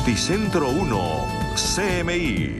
Noticentro 1, CMI.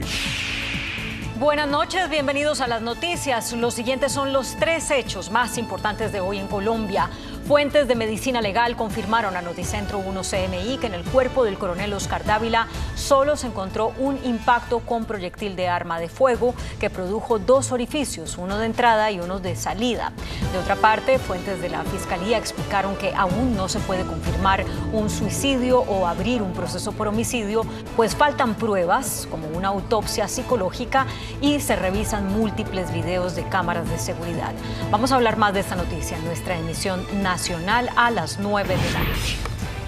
Buenas noches, bienvenidos a las noticias. Los siguientes son los 3 hechos más importantes de hoy en Colombia. Fuentes de medicina legal confirmaron a Noticentro 1 CMI que en el cuerpo del coronel Oscar Dávila solo se encontró un impacto con proyectil de arma de fuego que produjo 2 orificios, uno de entrada y uno de salida. De otra parte, fuentes de la Fiscalía explicaron que aún no se puede confirmar un suicidio o abrir un proceso por homicidio, pues faltan pruebas como una autopsia psicológica y se revisan múltiples videos de cámaras de seguridad. Vamos a hablar más de esta noticia en nuestra emisión nacional a las 9 de la noche.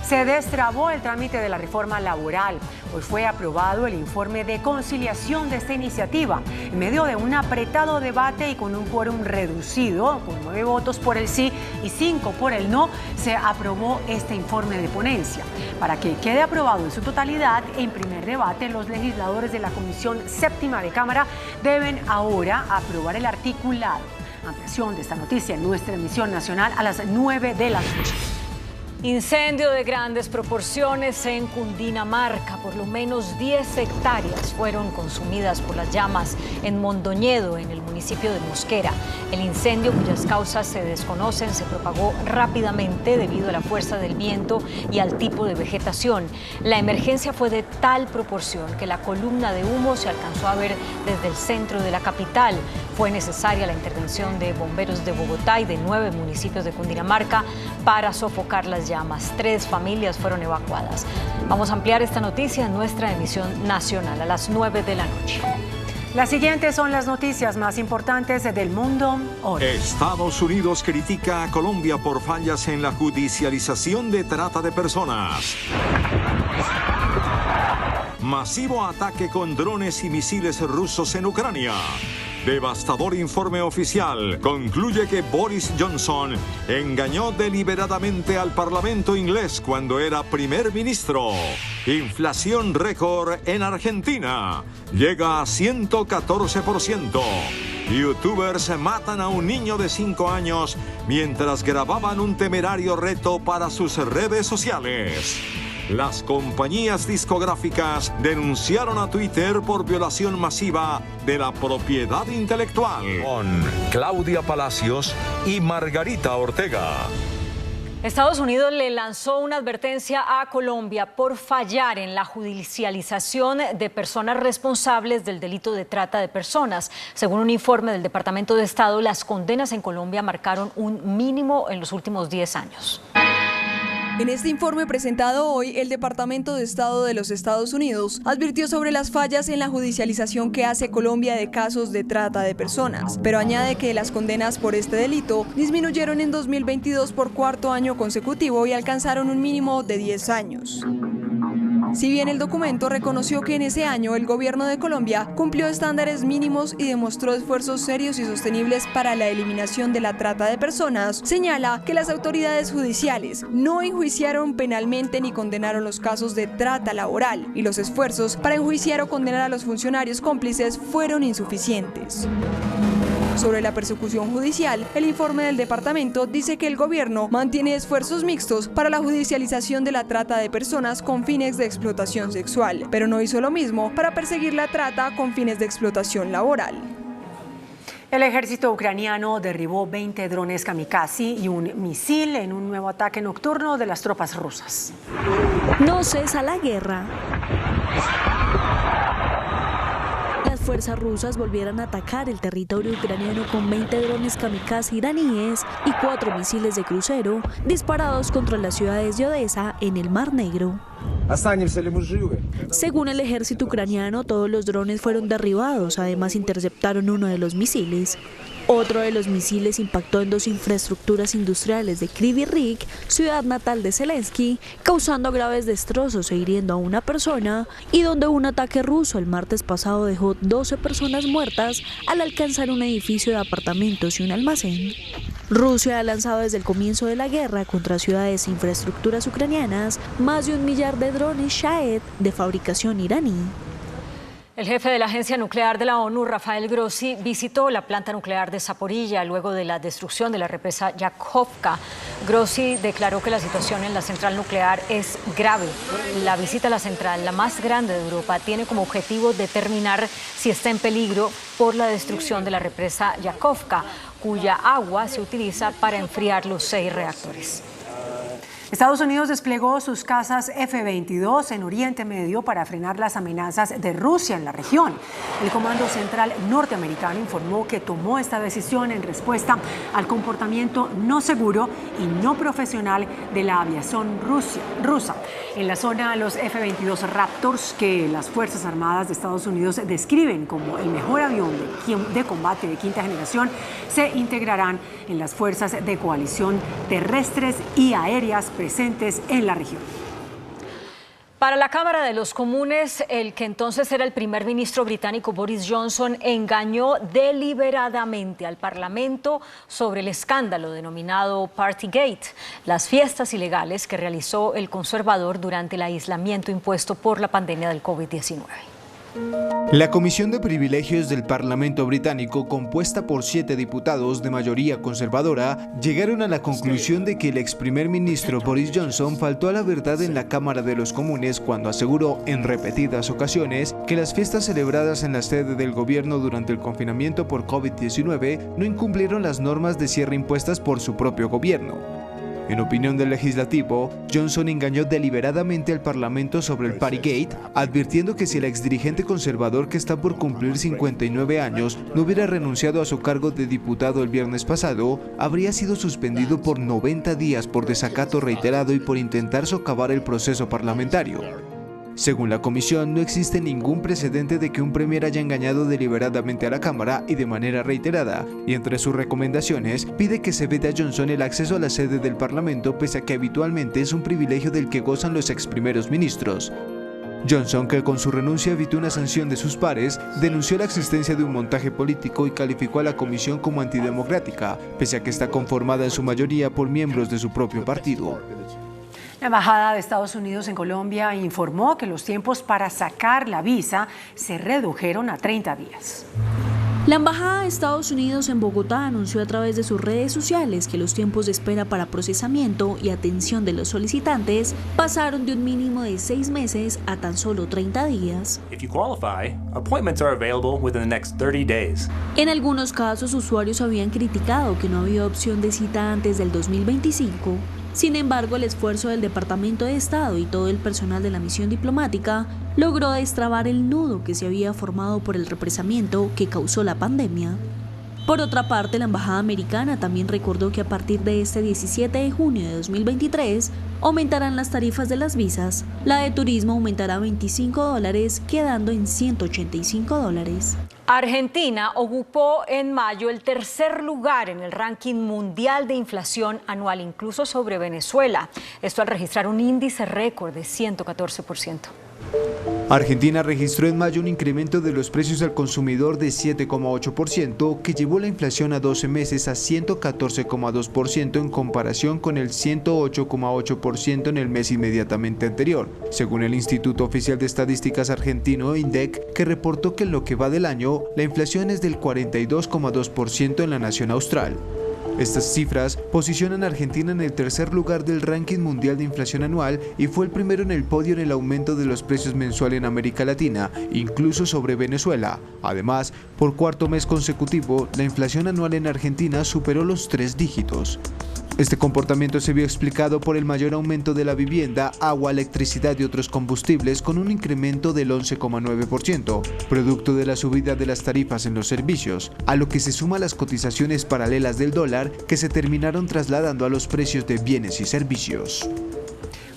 Se destrabó el trámite de la reforma laboral. Hoy fue aprobado el informe de conciliación de esta iniciativa. En medio de un apretado debate y con un quórum reducido, con 9 votos por el sí y 5 por el no, se aprobó este informe de ponencia. Para que quede aprobado en su totalidad, en primer debate, los legisladores de la Comisión Séptima de Cámara deben ahora aprobar el articulado. Ampliación de esta noticia en nuestra emisión nacional a las 9 de la noche. Incendio de grandes proporciones en Cundinamarca. Por lo menos 10 hectáreas fueron consumidas por las llamas en Mondoñedo, en el municipio de Mosquera. El incendio, cuyas causas se desconocen, se propagó rápidamente debido a la fuerza del viento y al tipo de vegetación. La emergencia fue de tal proporción que la columna de humo se alcanzó a ver desde el centro de la capital. Fue necesaria la intervención de bomberos de Bogotá y de 9 municipios de Cundinamarca para sofocar las llamas. 3 familias fueron evacuadas. Vamos a ampliar esta noticia en nuestra emisión nacional a las 9 de la noche. Las siguientes son las noticias más importantes del mundo hoy. Estados Unidos critica a Colombia por fallas en la judicialización de trata de personas. Masivo ataque con drones y misiles rusos en Ucrania. Devastador informe oficial concluye que Boris Johnson engañó deliberadamente al Parlamento inglés cuando era primer ministro. Inflación récord en Argentina. Llega a 114%. Youtubers matan a un niño de 5 años mientras grababan un temerario reto para sus redes sociales. Las compañías discográficas denunciaron a Twitter por violación masiva de la propiedad intelectual. Con Claudia Palacios y Margarita Ortega. Estados Unidos le lanzó una advertencia a Colombia por fallar en la judicialización de personas responsables del delito de trata de personas. Según un informe del Departamento de Estado, las condenas en Colombia marcaron un mínimo en los últimos 10 años. En este informe presentado hoy, el Departamento de Estado de los Estados Unidos advirtió sobre las fallas en la judicialización que hace Colombia de casos de trata de personas, pero añade que las condenas por este delito disminuyeron en 2022 por 4º año consecutivo y alcanzaron un mínimo de 10 años. Si bien el documento reconoció que en ese año el gobierno de Colombia cumplió estándares mínimos y demostró esfuerzos serios y sostenibles para la eliminación de la trata de personas, señala que las autoridades judiciales no enjuiciaron penalmente ni condenaron los casos de trata laboral y los esfuerzos para enjuiciar o condenar a los funcionarios cómplices fueron insuficientes. Sobre la persecución judicial, el informe del departamento dice que el gobierno mantiene esfuerzos mixtos para la judicialización de la trata de personas con fines de explotación sexual, pero no hizo lo mismo para perseguir la trata con fines de explotación laboral. El ejército ucraniano derribó 20 drones kamikaze y un misil en un nuevo ataque nocturno de las tropas rusas. No cesa la guerra. Las fuerzas rusas volvieron a atacar el territorio ucraniano con 20 drones kamikaze iraníes y 4 misiles de crucero disparados contra las ciudades de Odessa en el Mar Negro. Según el ejército ucraniano, todos los drones fueron derribados, además interceptaron uno de los misiles. Otro de los misiles impactó en 2 infraestructuras industriales de Kryvyi Rih, ciudad natal de Zelensky, causando graves destrozos e hiriendo a una persona, y donde un ataque ruso el martes pasado dejó 12 personas muertas al alcanzar un edificio de apartamentos y un almacén. Rusia ha lanzado desde el comienzo de la guerra contra ciudades e infraestructuras ucranianas más de 1 millar de drones Shahed de fabricación iraní. El jefe de la Agencia Nuclear de la ONU, Rafael Grossi, visitó la planta nuclear de Zaporilla luego de la destrucción de la represa Yakhovka. Grossi declaró que la situación en la central nuclear es grave. La visita a la central, la más grande de Europa, tiene como objetivo determinar si está en peligro por la destrucción de la represa Yakhovka, cuya agua se utiliza para enfriar los 6 reactores. Estados Unidos desplegó sus cazas F-22 en Oriente Medio para frenar las amenazas de Rusia en la región. El Comando Central norteamericano informó que tomó esta decisión en respuesta al comportamiento no seguro y no profesional de la aviación rusa. En la zona, los F-22 Raptors, que las Fuerzas Armadas de Estados Unidos describen como el mejor avión de combate de quinta generación, se integrarán en las fuerzas de coalición terrestres y aéreas presentes en la región. Para la Cámara de los Comunes, el que entonces era el primer ministro británico Boris Johnson engañó deliberadamente al Parlamento sobre el escándalo denominado Partygate, las fiestas ilegales que realizó el conservador durante el aislamiento impuesto por la pandemia del COVID-19. La Comisión de Privilegios del Parlamento británico, compuesta por 7 diputados de mayoría conservadora, llegaron a la conclusión de que el ex primer ministro Boris Johnson faltó a la verdad en la Cámara de los Comunes cuando aseguró en repetidas ocasiones que las fiestas celebradas en la sede del gobierno durante el confinamiento por COVID-19 no incumplieron las normas de cierre impuestas por su propio gobierno. En opinión del legislativo, Johnson engañó deliberadamente al Parlamento sobre el Partygate, advirtiendo que si el exdirigente conservador que está por cumplir 59 años no hubiera renunciado a su cargo de diputado el viernes pasado, habría sido suspendido por 90 días por desacato reiterado y por intentar socavar el proceso parlamentario. Según la comisión, no existe ningún precedente de que un premier haya engañado deliberadamente a la Cámara y de manera reiterada, y entre sus recomendaciones pide que se vete a Johnson el acceso a la sede del Parlamento, pese a que habitualmente es un privilegio del que gozan los ex primeros ministros. Johnson, que con su renuncia evitó una sanción de sus pares, denunció la existencia de un montaje político y calificó a la comisión como antidemocrática, pese a que está conformada en su mayoría por miembros de su propio partido. La Embajada de Estados Unidos en Colombia informó que los tiempos para sacar la visa se redujeron a 30 días. La Embajada de Estados Unidos en Bogotá anunció a través de sus redes sociales que los tiempos de espera para procesamiento y atención de los solicitantes pasaron de un mínimo de 6 meses a tan solo 30 días. If you qualify, appointments are available within the next 30 days. En algunos casos, usuarios habían criticado que no había opción de cita antes del 2025. Sin embargo, el esfuerzo del Departamento de Estado y todo el personal de la misión diplomática logró destrabar el nudo que se había formado por el represamiento que causó la pandemia. Por otra parte, la Embajada americana también recordó que a partir de este 17 de junio de 2023 aumentarán las tarifas de las visas. La de turismo aumentará $25, quedando en $185. Argentina ocupó en mayo el tercer lugar en el ranking mundial de inflación anual, incluso sobre Venezuela. Esto al registrar un índice récord de 114%. Argentina registró en mayo un incremento de los precios al consumidor de 7,8%, que llevó la inflación a 12 meses a 114,2% en comparación con el 108,8% en el mes inmediatamente anterior, según el Instituto Oficial de Estadísticas argentino, INDEC, que reportó que en lo que va del año, la inflación es del 42,2% en la nación austral. Estas cifras posicionan a Argentina en el tercer lugar del ranking mundial de inflación anual y fue el primero en el podio en el aumento de los precios mensual en América Latina, incluso sobre Venezuela. Además, por cuarto mes consecutivo, la inflación anual en Argentina superó los 3 dígitos. Este comportamiento se vio explicado por el mayor aumento de la vivienda, agua, electricidad y otros combustibles, con un incremento del 11,9%, producto de la subida de las tarifas en los servicios, a lo que se suma las cotizaciones paralelas del dólar que se terminaron trasladando a los precios de bienes y servicios.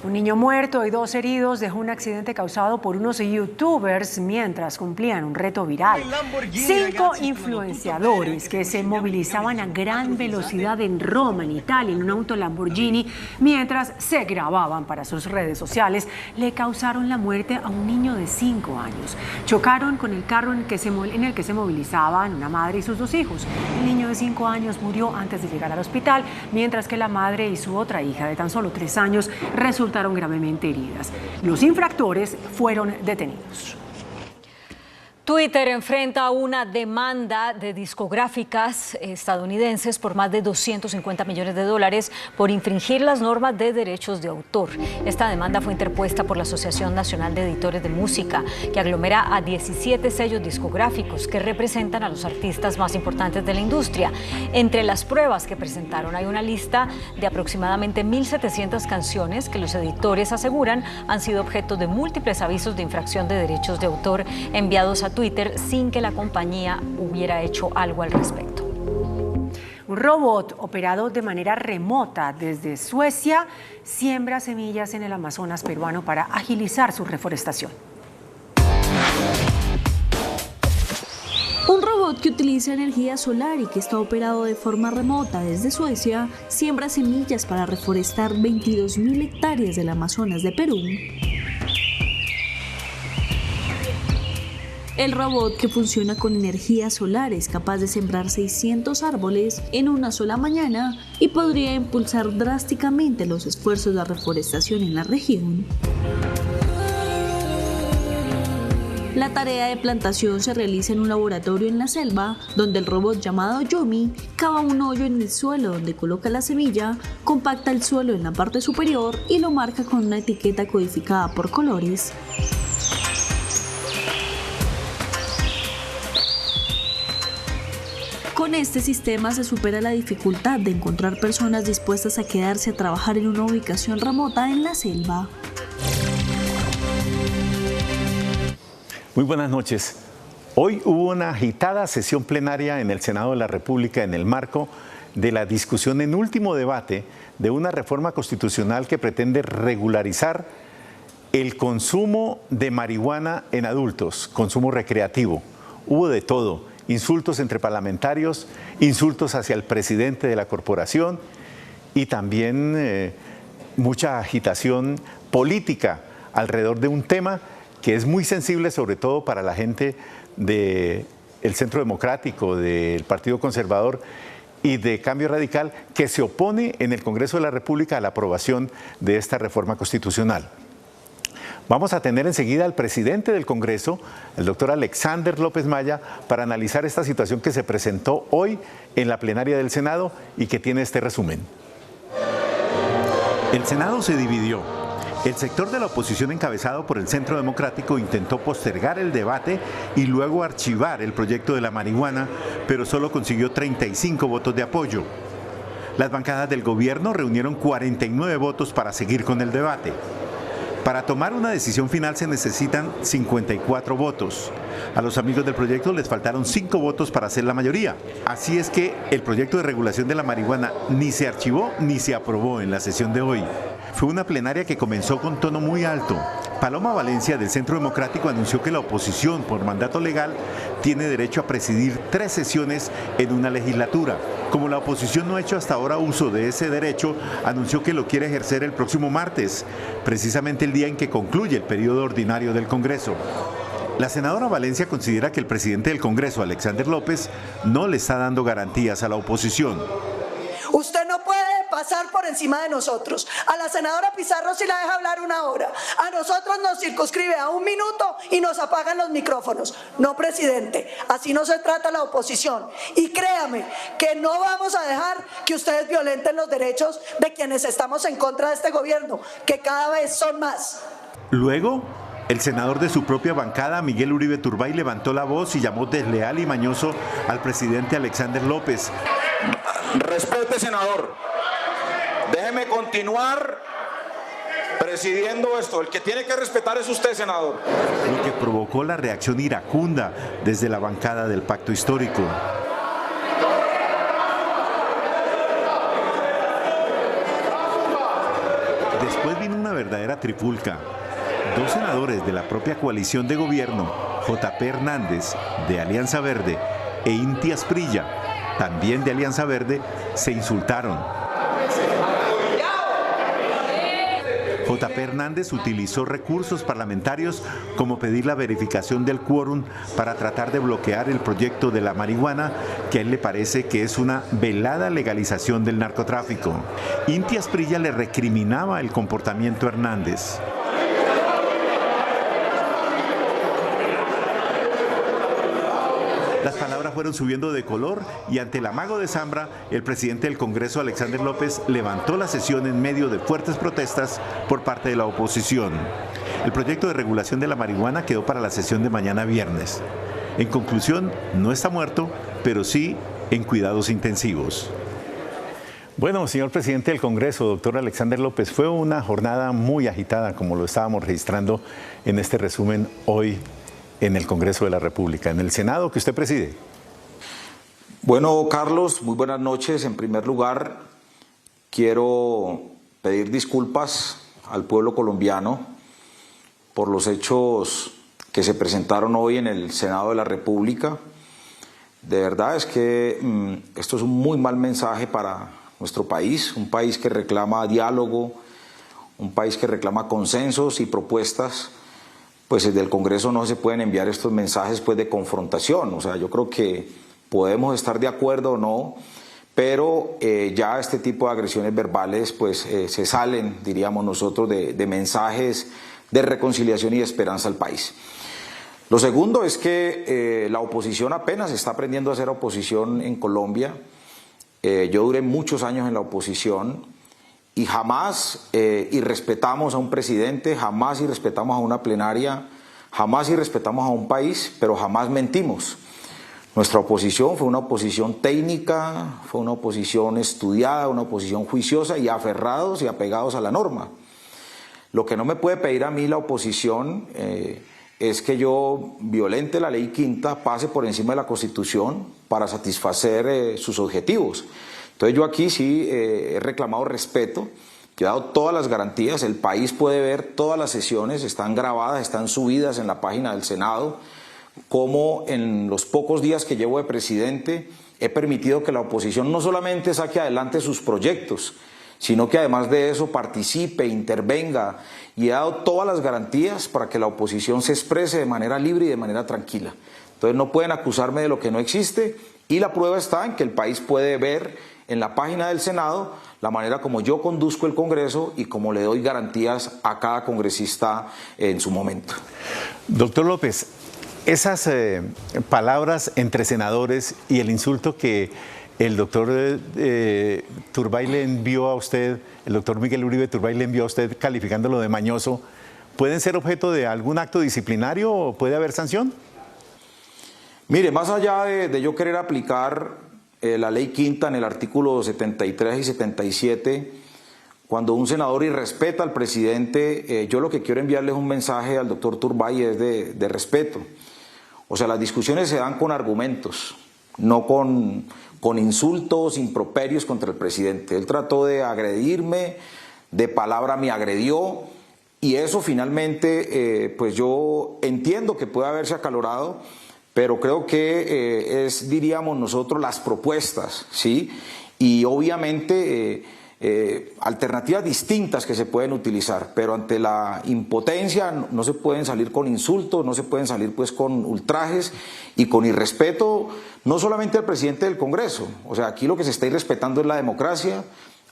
Un niño muerto y 2 heridos dejó un accidente causado por unos youtubers mientras cumplían un reto viral. 5 influenciadores que se movilizaban a gran velocidad en Roma, en Italia, en un auto Lamborghini, mientras se grababan para sus redes sociales, le causaron la muerte a un niño de 5 años. Chocaron con el carro en el que se movilizaban una madre y sus 2 hijos. El niño de 5 años murió antes de llegar al hospital, mientras que la madre y su otra hija de tan solo 3 años resultaron gravemente heridas. Los infractores fueron detenidos. Twitter enfrenta una demanda de discográficas estadounidenses por más de 250 millones de dólares por infringir las normas de derechos de autor. Esta demanda fue interpuesta por la Asociación Nacional de Editores de Música, que aglomera a 17 sellos discográficos que representan a los artistas más importantes de la industria. Entre las pruebas que presentaron hay una lista de aproximadamente 1.700 canciones que los editores aseguran han sido objeto de múltiples avisos de infracción de derechos de autor enviados a Twitter sin que la compañía hubiera hecho algo al respecto. Un robot operado de manera remota desde Suecia siembra semillas en el Amazonas peruano para agilizar su reforestación. Un robot que utiliza energía solar y que está operado de forma remota desde Suecia siembra semillas para reforestar 22.000 hectáreas del Amazonas de Perú. El robot, que funciona con energía solar, es capaz de sembrar 600 árboles en una sola mañana y podría impulsar drásticamente los esfuerzos de reforestación en la región. La tarea de plantación se realiza en un laboratorio en la selva, donde el robot llamado Yomi cava un hoyo en el suelo donde coloca la semilla, compacta el suelo en la parte superior y lo marca con una etiqueta codificada por colores. Con este sistema se supera la dificultad de encontrar personas dispuestas a quedarse a trabajar en una ubicación remota en la selva. Muy buenas noches. Hoy hubo una agitada sesión plenaria en el Senado de la República en el marco de la discusión en último debate de una reforma constitucional que pretende regularizar el consumo de marihuana en adultos, consumo recreativo. Hubo de todo. Insultos entre parlamentarios, insultos hacia el presidente de la corporación y también mucha agitación política alrededor de un tema que es muy sensible, sobre todo para la gente del Centro Democrático, del Partido Conservador y de Cambio Radical, que se opone en el Congreso de la República a la aprobación de esta reforma constitucional. Vamos a tener enseguida al presidente del Congreso, el doctor Alexander López Maya, para analizar esta situación que se presentó hoy en la plenaria del Senado y que tiene este resumen. El Senado se dividió. El sector de la oposición encabezado por el Centro Democrático intentó postergar el debate y luego archivar el proyecto de la marihuana, pero solo consiguió 35 votos de apoyo. Las bancadas del gobierno reunieron 49 votos para seguir con el debate. Para tomar una decisión final se necesitan 54 votos. A los amigos del proyecto les faltaron 5 votos para hacer la mayoría. Así es que el proyecto de regulación de la marihuana ni se archivó ni se aprobó en la sesión de hoy. Fue una plenaria que comenzó con tono muy alto. Paloma Valencia, del Centro Democrático, anunció que la oposición, por mandato legal, tiene derecho a presidir 3 sesiones en una legislatura. Como la oposición no ha hecho hasta ahora uso de ese derecho, anunció que lo quiere ejercer el próximo martes, precisamente el día en que concluye el periodo ordinario del Congreso. La senadora Valencia considera que el presidente del Congreso, Alexander López, no le está dando garantías a la oposición. Usted no puede pasar por encima de nosotros. A la senadora Pizarro sí la deja hablar 1 hora. A nosotros nos circunscribe a 1 minuto y nos apagan los micrófonos. No, presidente, así no se trata la oposición. Y créame que no vamos a dejar que ustedes violenten los derechos de quienes estamos en contra de este gobierno, que cada vez son más. Luego, el senador de su propia bancada, Miguel Uribe Turbay, levantó la voz y llamó desleal y mañoso al presidente Alexander López. Respete, senador. Déjeme continuar presidiendo esto. El que tiene que respetar es usted, senador. Lo que provocó la reacción iracunda desde la bancada del Pacto Histórico. Después vino una verdadera trifulca. 2 senadores de la propia coalición de gobierno, J.P. Hernández, de Alianza Verde, e Inti Asprilla, también de Alianza Verde, se insultaron. J.P. Hernández utilizó recursos parlamentarios como pedir la verificación del quórum para tratar de bloquear el proyecto de la marihuana, que a él le parece que es una velada legalización del narcotráfico. Inti Asprilla le recriminaba el comportamiento a Hernández. Las palabras fueron subiendo de color y ante el amago de Zambra, el presidente del Congreso, Alexander López, levantó la sesión en medio de fuertes protestas por parte de la oposición. El proyecto de regulación de la marihuana quedó para la sesión de mañana viernes. En conclusión, no está muerto, pero sí en cuidados intensivos. Bueno, señor presidente del Congreso, doctor Alexander López, fue una jornada muy agitada, como lo estábamos registrando en este resumen hoy en el Congreso de la República, en el Senado que usted preside. Bueno, Carlos, muy buenas noches. En primer lugar, quiero pedir disculpas al pueblo colombiano por los hechos que se presentaron hoy en el Senado de la República. De verdad es que esto es un muy mal mensaje para nuestro país, un país que reclama diálogo, un país que reclama consensos y propuestas. Pues desde el Congreso no se pueden enviar estos mensajes pues de confrontación. O sea, yo creo que podemos estar de acuerdo o no, pero ya este tipo de agresiones verbales pues se salen, diríamos nosotros, de mensajes de reconciliación y de esperanza al país. Lo segundo es que la oposición apenas está aprendiendo a hacer oposición en Colombia. Yo duré muchos años en la oposición y jamás irrespetamos a un presidente, jamás irrespetamos a una plenaria, jamás irrespetamos a un país, pero jamás mentimos. Nuestra oposición fue una oposición técnica, fue una oposición estudiada, una oposición juiciosa y aferrados y apegados a la norma. Lo que no me puede pedir a mí la oposición es que yo violente la ley quinta, pase por encima de la Constitución para satisfacer sus objetivos. Entonces yo aquí sí he reclamado respeto, yo he dado todas las garantías, el país puede ver todas las sesiones, están grabadas, están subidas en la página del Senado, como en los pocos días que llevo de presidente he permitido que la oposición no solamente saque adelante sus proyectos, sino que además de eso participe, intervenga, y he dado todas las garantías para que la oposición se exprese de manera libre y de manera tranquila. Entonces no pueden acusarme de lo que no existe, y la prueba está en que el país puede ver en la página del Senado la manera como yo conduzco el Congreso y como le doy garantías a cada congresista en su momento. Doctor López, esas palabras entre senadores y el insulto que el doctor Turbay le envió a usted, el doctor Miguel Uribe Turbay le envió a usted calificándolo de mañoso, ¿pueden ser objeto de algún acto disciplinario o puede haber sanción? Mire, más allá de yo querer aplicar la ley quinta en el artículo 73 y 77, cuando un senador irrespeta al presidente, yo lo que quiero enviarle es un mensaje al doctor Turbay es de respeto. O sea, las discusiones se dan con argumentos, no con insultos, improperios contra el presidente. Él trató de agredirme, de palabra me agredió, y eso finalmente, pues yo entiendo que puede haberse acalorado, pero creo que diríamos nosotros, las propuestas, ¿sí? Y obviamente alternativas distintas que se pueden utilizar, pero ante la impotencia no se pueden salir con insultos, no se pueden salir pues con ultrajes y con irrespeto, no solamente al presidente del Congreso. O sea, aquí lo que se está irrespetando es la democracia,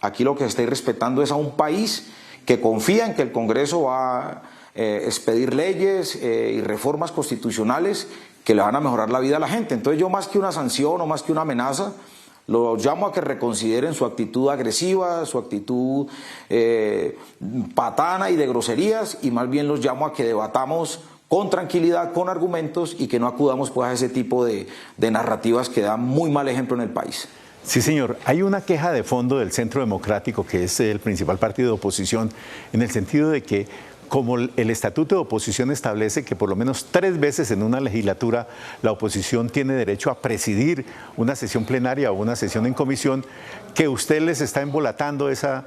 aquí lo que se está irrespetando es a un país que confía en que el Congreso va a expedir leyes y reformas constitucionales que le van a mejorar la vida a la gente. Entonces yo, más que una sanción o más que una amenaza, los llamo a que reconsideren su actitud agresiva, su actitud patana y de groserías, y más bien los llamo a que debatamos con tranquilidad, con argumentos, y que no acudamos pues a ese tipo de narrativas que dan muy mal ejemplo en el país. Sí, señor. Hay una queja de fondo del Centro Democrático, que es el principal partido de oposición, en el sentido de que, como el estatuto de oposición establece que por lo menos 3 veces en una legislatura la oposición tiene derecho a presidir una sesión plenaria o una sesión en comisión, que usted les está embolatando esa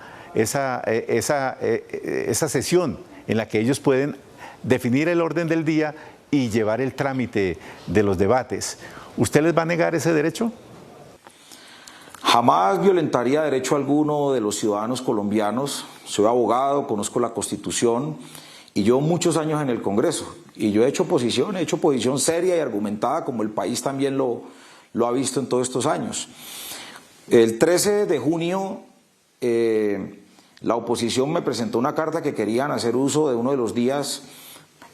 sesión en la que ellos pueden definir el orden del día y llevar el trámite de los debates. ¿Usted les va a negar ese derecho? Jamás violentaría derecho alguno de los ciudadanos colombianos. Soy abogado, conozco la Constitución y llevo muchos años en el Congreso. Y yo he hecho oposición seria y argumentada, como el país también lo ha visto en todos estos años. El 13 de junio la oposición me presentó una carta que querían hacer uso de uno de los días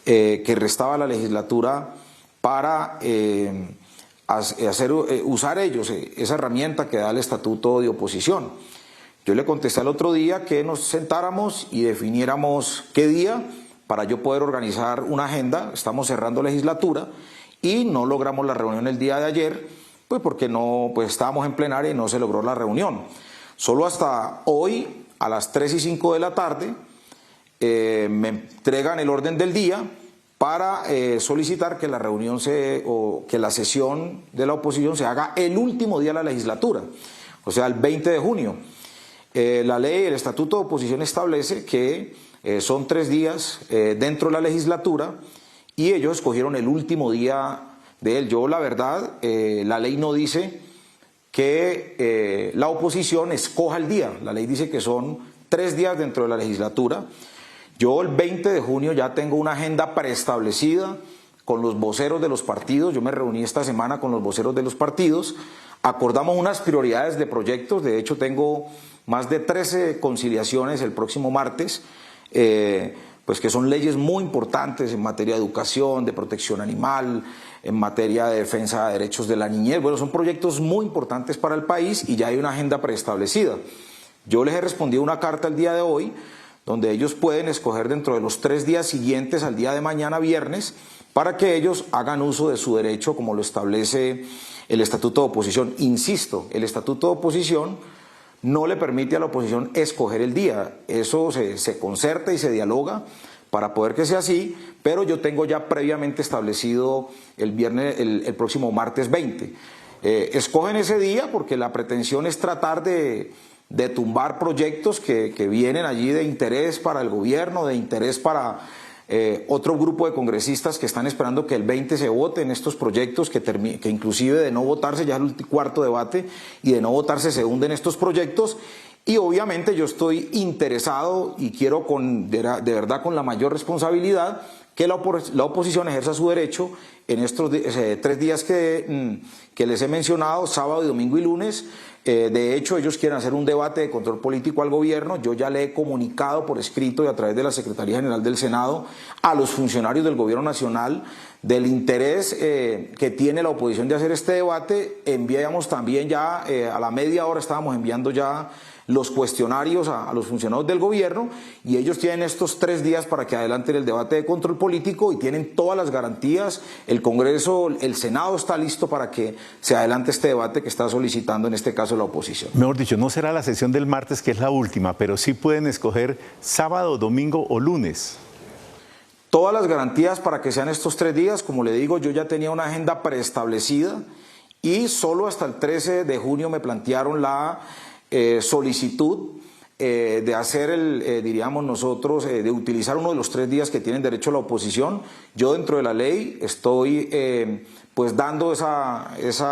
que restaba la legislatura para usar ellos esa herramienta que da el estatuto de oposición. Yo le contesté el otro día que nos sentáramos y definiéramos qué día para yo poder organizar una agenda. Estamos cerrando legislatura y no logramos la reunión el día de ayer, pues porque estábamos en plenaria y no se logró la reunión. Solo hasta hoy a las 3:05 de la tarde me entregan el orden del día para solicitar que la reunión que la sesión de la oposición se haga el último día de la legislatura, o sea, el 20 de junio. La ley, el estatuto de oposición establece que son 3 días dentro de la legislatura y ellos escogieron el último día de él. Yo, la verdad, la ley no dice que la oposición escoja el día. La ley dice que son 3 días dentro de la legislatura. Yo el 20 de junio ya tengo una agenda preestablecida con los voceros de los partidos. Yo me reuní esta semana con los voceros de los partidos. Acordamos unas prioridades de proyectos. De hecho, tengo más de 13 conciliaciones el próximo martes, pues que son leyes muy importantes en materia de educación, de protección animal, en materia de defensa de derechos de la niñez. Bueno, son proyectos muy importantes para el país y ya hay una agenda preestablecida. Yo les he respondido una carta el día de hoy, donde ellos pueden escoger dentro de los 3 días siguientes al día de mañana viernes, para que ellos hagan uso de su derecho como lo establece el estatuto de oposición. Insisto, el estatuto de oposición no le permite a la oposición escoger el día. Eso se concerta y se dialoga para poder que sea así, pero yo tengo ya previamente establecido el próximo martes 20. Escogen ese día porque la pretensión es tratar de tumbar proyectos que vienen allí de interés para el gobierno, de interés para otro grupo de congresistas que están esperando que el 20 se vote en estos proyectos, que inclusive de no votarse ya es el cuarto debate y de no votarse se hunden estos proyectos. Y obviamente yo estoy interesado y quiero de verdad con la mayor responsabilidad que la oposición ejerza su derecho en estos 3 días que les he mencionado, sábado, domingo y lunes. De hecho, ellos quieren hacer un debate de control político al gobierno. Yo ya le he comunicado por escrito y a través de la Secretaría General del Senado a los funcionarios del gobierno nacional del interés que tiene la oposición de hacer este debate. Enviamos también ya, a la media hora estábamos enviando ya los cuestionarios a los funcionarios del gobierno y ellos tienen estos 3 días para que adelanten el debate de control político y tienen todas las garantías. El Congreso, el Senado está listo para que se adelante este debate que está solicitando en este caso la oposición. Mejor dicho, no será la sesión del martes que es la última, pero sí pueden escoger sábado, domingo o lunes. Todas las garantías para que sean estos 3 días, como le digo, yo ya tenía una agenda preestablecida y solo hasta el 13 de junio me plantearon la solicitud de hacer diríamos nosotros, de utilizar uno de los 3 días que tienen derecho a la oposición. Yo dentro de la ley estoy pues dando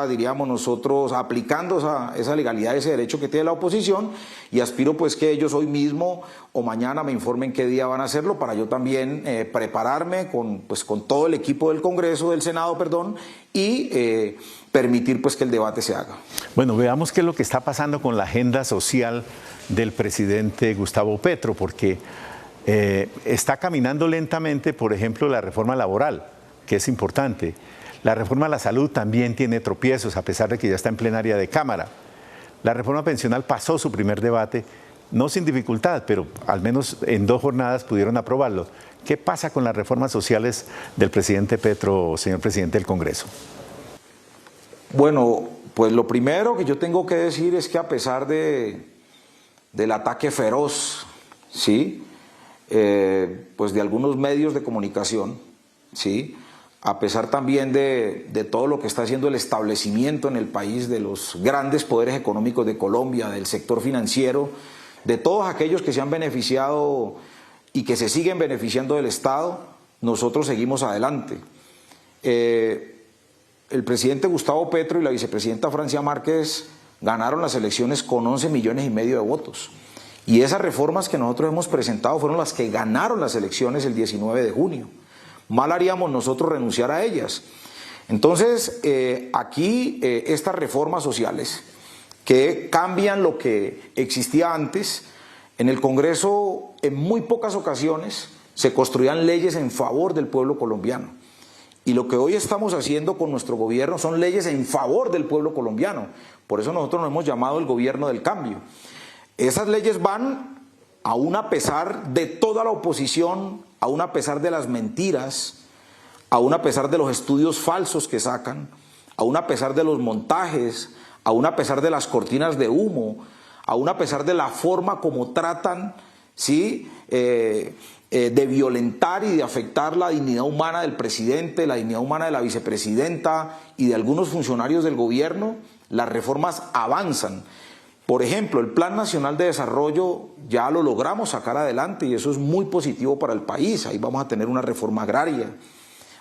diríamos nosotros, aplicando esa legalidad, ese derecho que tiene la oposición y aspiro pues que ellos hoy mismo o mañana me informen qué día van a hacerlo para yo también prepararme con todo el equipo del Congreso, del Senado, perdón, y permitir pues que el debate se haga. Bueno, veamos qué es lo que está pasando con la agenda social del presidente Gustavo Petro, porque está caminando lentamente, por ejemplo, la reforma laboral, que es importante. La reforma a la salud también tiene tropiezos, a pesar de que ya está en plenaria de Cámara. La reforma pensional pasó su primer debate, no sin dificultad, pero al menos en 2 jornadas pudieron aprobarlo. ¿Qué pasa con las reformas sociales del presidente Petro, señor presidente del Congreso? Bueno, pues lo primero que yo tengo que decir es que a pesar del ataque feroz, ¿sí? Pues de algunos medios de comunicación, ¿sí? A pesar también de todo lo que está haciendo el establecimiento en el país de los grandes poderes económicos de Colombia, del sector financiero, de todos aquellos que se han beneficiado y que se siguen beneficiando del Estado, nosotros seguimos adelante. El presidente Gustavo Petro y la vicepresidenta Francia Márquez ganaron las elecciones con 11,5 millones de votos. Y esas reformas que nosotros hemos presentado fueron las que ganaron las elecciones el 19 de junio. Mal haríamos nosotros renunciar a ellas. Entonces, aquí estas reformas sociales que cambian lo que existía antes, en el Congreso en muy pocas ocasiones se construían leyes en favor del pueblo colombiano. Y lo que hoy estamos haciendo con nuestro gobierno son leyes en favor del pueblo colombiano. Por eso nosotros nos hemos llamado el gobierno del cambio. Esas leyes van aún a pesar de toda la oposición, aún a pesar de las mentiras, aún a pesar de los estudios falsos que sacan, aún a pesar de los montajes, aún a pesar de las cortinas de humo, aún a pesar de la forma como tratan, ¿sí?, de violentar y de afectar la dignidad humana del presidente, la dignidad humana de la vicepresidenta y de algunos funcionarios del gobierno, las reformas avanzan. Por ejemplo, el Plan Nacional de Desarrollo ya lo logramos sacar adelante y eso es muy positivo para el país. Ahí vamos a tener una reforma agraria,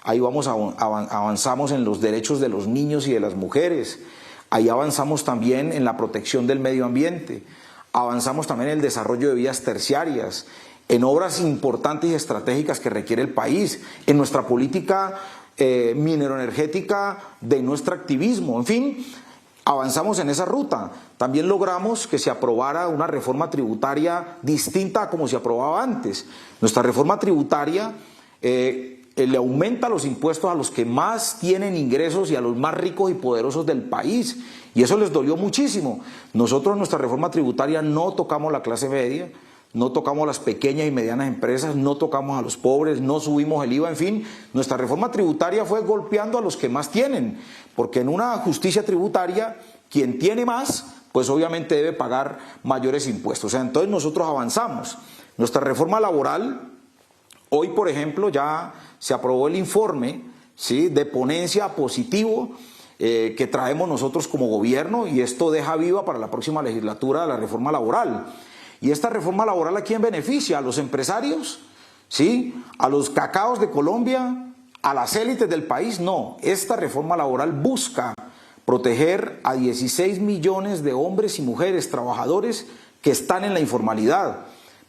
ahí avanzamos en los derechos de los niños y de las mujeres, ahí avanzamos también en la protección del medio ambiente, avanzamos también en el desarrollo de vías terciarias, en obras importantes y estratégicas que requiere el país, en nuestra política mineroenergética, de nuestro activismo, en fin, avanzamos en esa ruta. También logramos que se aprobara una reforma tributaria distinta a como se aprobaba antes. Nuestra reforma tributaria le aumenta los impuestos a los que más tienen ingresos y a los más ricos y poderosos del país, y eso les dolió muchísimo. Nosotros en nuestra reforma tributaria no tocamos la clase media, no tocamos las pequeñas y medianas empresas, no tocamos a los pobres, no subimos el IVA, en fin, nuestra reforma tributaria fue golpeando a los que más tienen, porque en una justicia tributaria, quien tiene más, pues obviamente debe pagar mayores impuestos. O sea, entonces nosotros avanzamos. Nuestra reforma laboral, hoy por ejemplo ya se aprobó el informe, ¿sí?, de ponencia positivo que traemos nosotros como gobierno, y esto deja viva para la próxima legislatura la reforma laboral. Y esta reforma laboral, ¿a quién beneficia? ¿A los empresarios? ¿Sí? ¿A los cacaos de Colombia? ¿A las élites del país? No, esta reforma laboral busca proteger a 16 millones de hombres y mujeres trabajadores que están en la informalidad.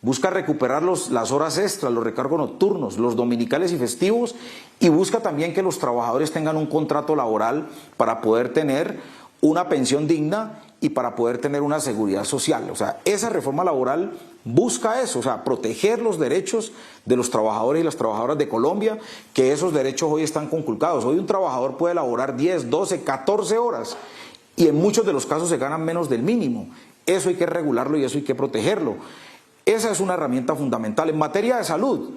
Busca recuperar las horas extras, los recargos nocturnos, los dominicales y festivos, y busca también que los trabajadores tengan un contrato laboral para poder tener una pensión digna y para poder tener una seguridad social. O sea, esa reforma laboral busca eso, o sea, proteger los derechos de los trabajadores y las trabajadoras de Colombia, que esos derechos hoy están conculcados. Hoy un trabajador puede laborar 10, 12, 14 horas y en muchos de los casos se ganan menos del mínimo. Eso hay que regularlo y eso hay que protegerlo. Esa es una herramienta fundamental. En materia de salud,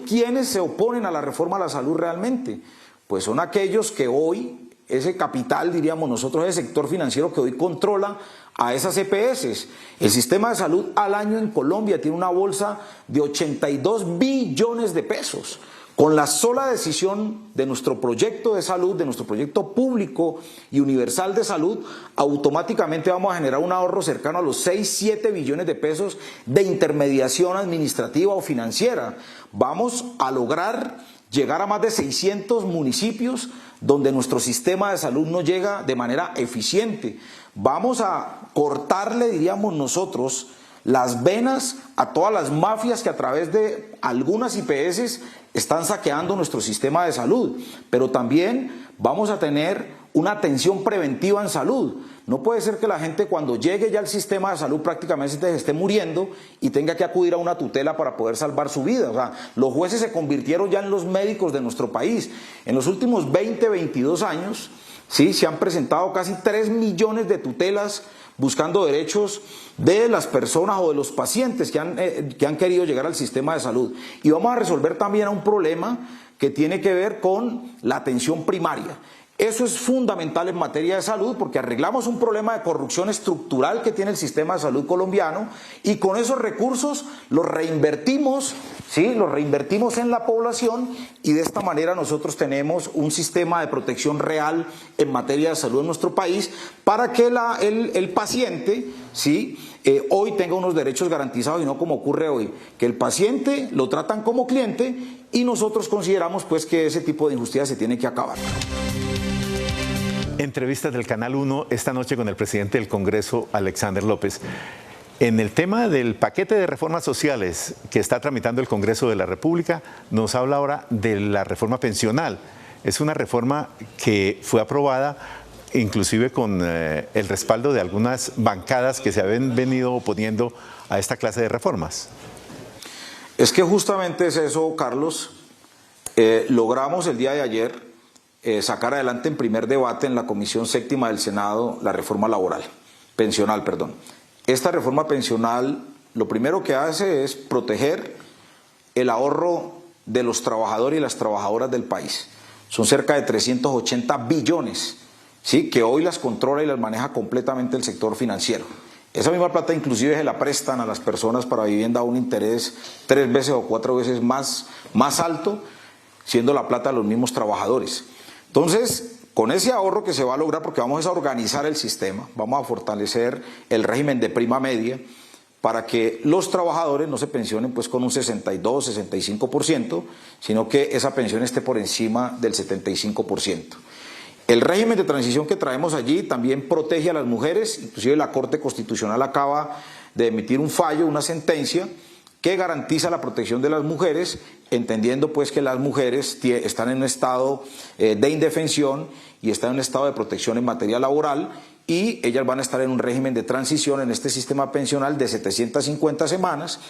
¿quiénes se oponen a la reforma a la salud realmente? Pues son aquellos que hoy, ese capital, diríamos nosotros, ese sector financiero que hoy controla a esas EPS. El sistema de salud al año en Colombia tiene una bolsa de 82 billones de pesos. Con la sola decisión de nuestro proyecto de salud, de nuestro proyecto público y universal de salud, automáticamente vamos a generar un ahorro cercano a los 6, 7 billones de pesos de intermediación administrativa o financiera. Vamos a lograr llegar a más de 600 municipios donde nuestro sistema de salud no llega de manera eficiente. Vamos a cortarle, diríamos nosotros, las venas a todas las mafias que a través de algunas IPS están saqueando nuestro sistema de salud. Pero también vamos a tener una atención preventiva en salud. No puede ser que la gente cuando llegue ya al sistema de salud prácticamente se esté muriendo y tenga que acudir a una tutela para poder salvar su vida. O sea, los jueces se convirtieron ya en los médicos de nuestro país. En los últimos 20, 22 años, ¿sí?, se han presentado casi 3 millones de tutelas buscando derechos de las personas o de los pacientes que han querido llegar al sistema de salud. Y vamos a resolver también un problema que tiene que ver con la atención primaria. Eso es fundamental en materia de salud porque arreglamos un problema de corrupción estructural que tiene el sistema de salud colombiano y con esos recursos los reinvertimos, ¿sí?, los reinvertimos en la población y de esta manera nosotros tenemos un sistema de protección real en materia de salud en nuestro país para que el paciente, ¿sí?, hoy tenga unos derechos garantizados y no como ocurre hoy, que el paciente lo tratan como cliente y nosotros consideramos pues que ese tipo de injusticia se tiene que acabar. Entrevistas del Canal 1 esta noche con el presidente del Congreso, Alexander López. En el tema del paquete de reformas sociales que está tramitando el Congreso de la República, nos habla ahora de la reforma pensional. Es una reforma que fue aprobada inclusive con el respaldo de algunas bancadas que se habían venido oponiendo a esta clase de reformas. Es que justamente es eso, Carlos. logramos el día de ayer sacar adelante en primer debate en la Comisión Séptima del Senado la reforma pensional. Esta reforma pensional lo primero que hace es proteger el ahorro de los trabajadores y las trabajadoras del país. Son cerca de 380 billones, ¿sí?, que hoy las controla y las maneja completamente el sector financiero. Esa misma plata inclusive se la prestan a las personas para vivienda a un interés 3 veces o 4 veces más alto, siendo la plata de los mismos trabajadores. Entonces, con ese ahorro que se va a lograr, porque vamos a organizar el sistema, vamos a fortalecer el régimen de prima media para que los trabajadores no se pensionen pues con un 62, 65%, sino que esa pensión esté por encima del 75%. El régimen de transición que traemos allí también protege a las mujeres, inclusive la Corte Constitucional acaba de emitir un fallo, una sentencia, que garantiza la protección de las mujeres, entendiendo pues que las mujeres están en un estado de indefensión y están en un estado de protección en materia laboral, y ellas van a estar en un régimen de transición en este sistema pensional de 750 semanas,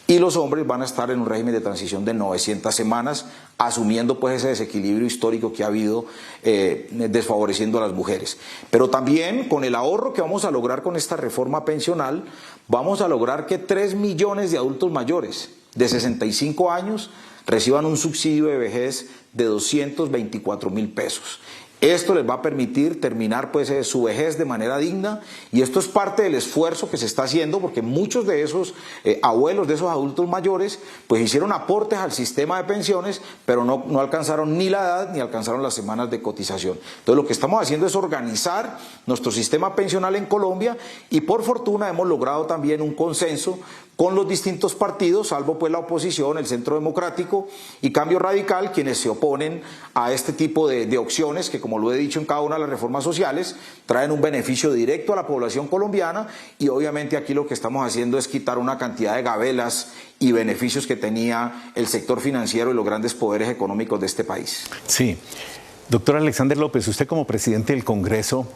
y los hombres van a estar en un régimen de transición de 900 semanas, asumiendo pues ese desequilibrio histórico que ha habido desfavoreciendo a las mujeres. Pero también con el ahorro que vamos a lograr con esta reforma pensional, vamos a lograr que 3 millones de adultos mayores de 65 años reciban un subsidio de vejez de 224.000 pesos. Esto les va a permitir terminar pues su vejez de manera digna, y esto es parte del esfuerzo que se está haciendo, porque muchos de esos abuelos, de esos adultos mayores, pues hicieron aportes al sistema de pensiones, pero no alcanzaron ni la edad ni alcanzaron las semanas de cotización. Entonces lo que estamos haciendo es organizar nuestro sistema pensional en Colombia, y por fortuna hemos logrado también un consenso con los distintos partidos, salvo pues la oposición, el Centro Democrático y Cambio Radical, quienes se oponen a este tipo de opciones que, como lo he dicho en cada una de las reformas sociales, traen un beneficio directo a la población colombiana, y obviamente aquí lo que estamos haciendo es quitar una cantidad de gabelas y beneficios que tenía el sector financiero y los grandes poderes económicos de este país. Sí. Doctor Alexander López, usted como presidente del Congreso,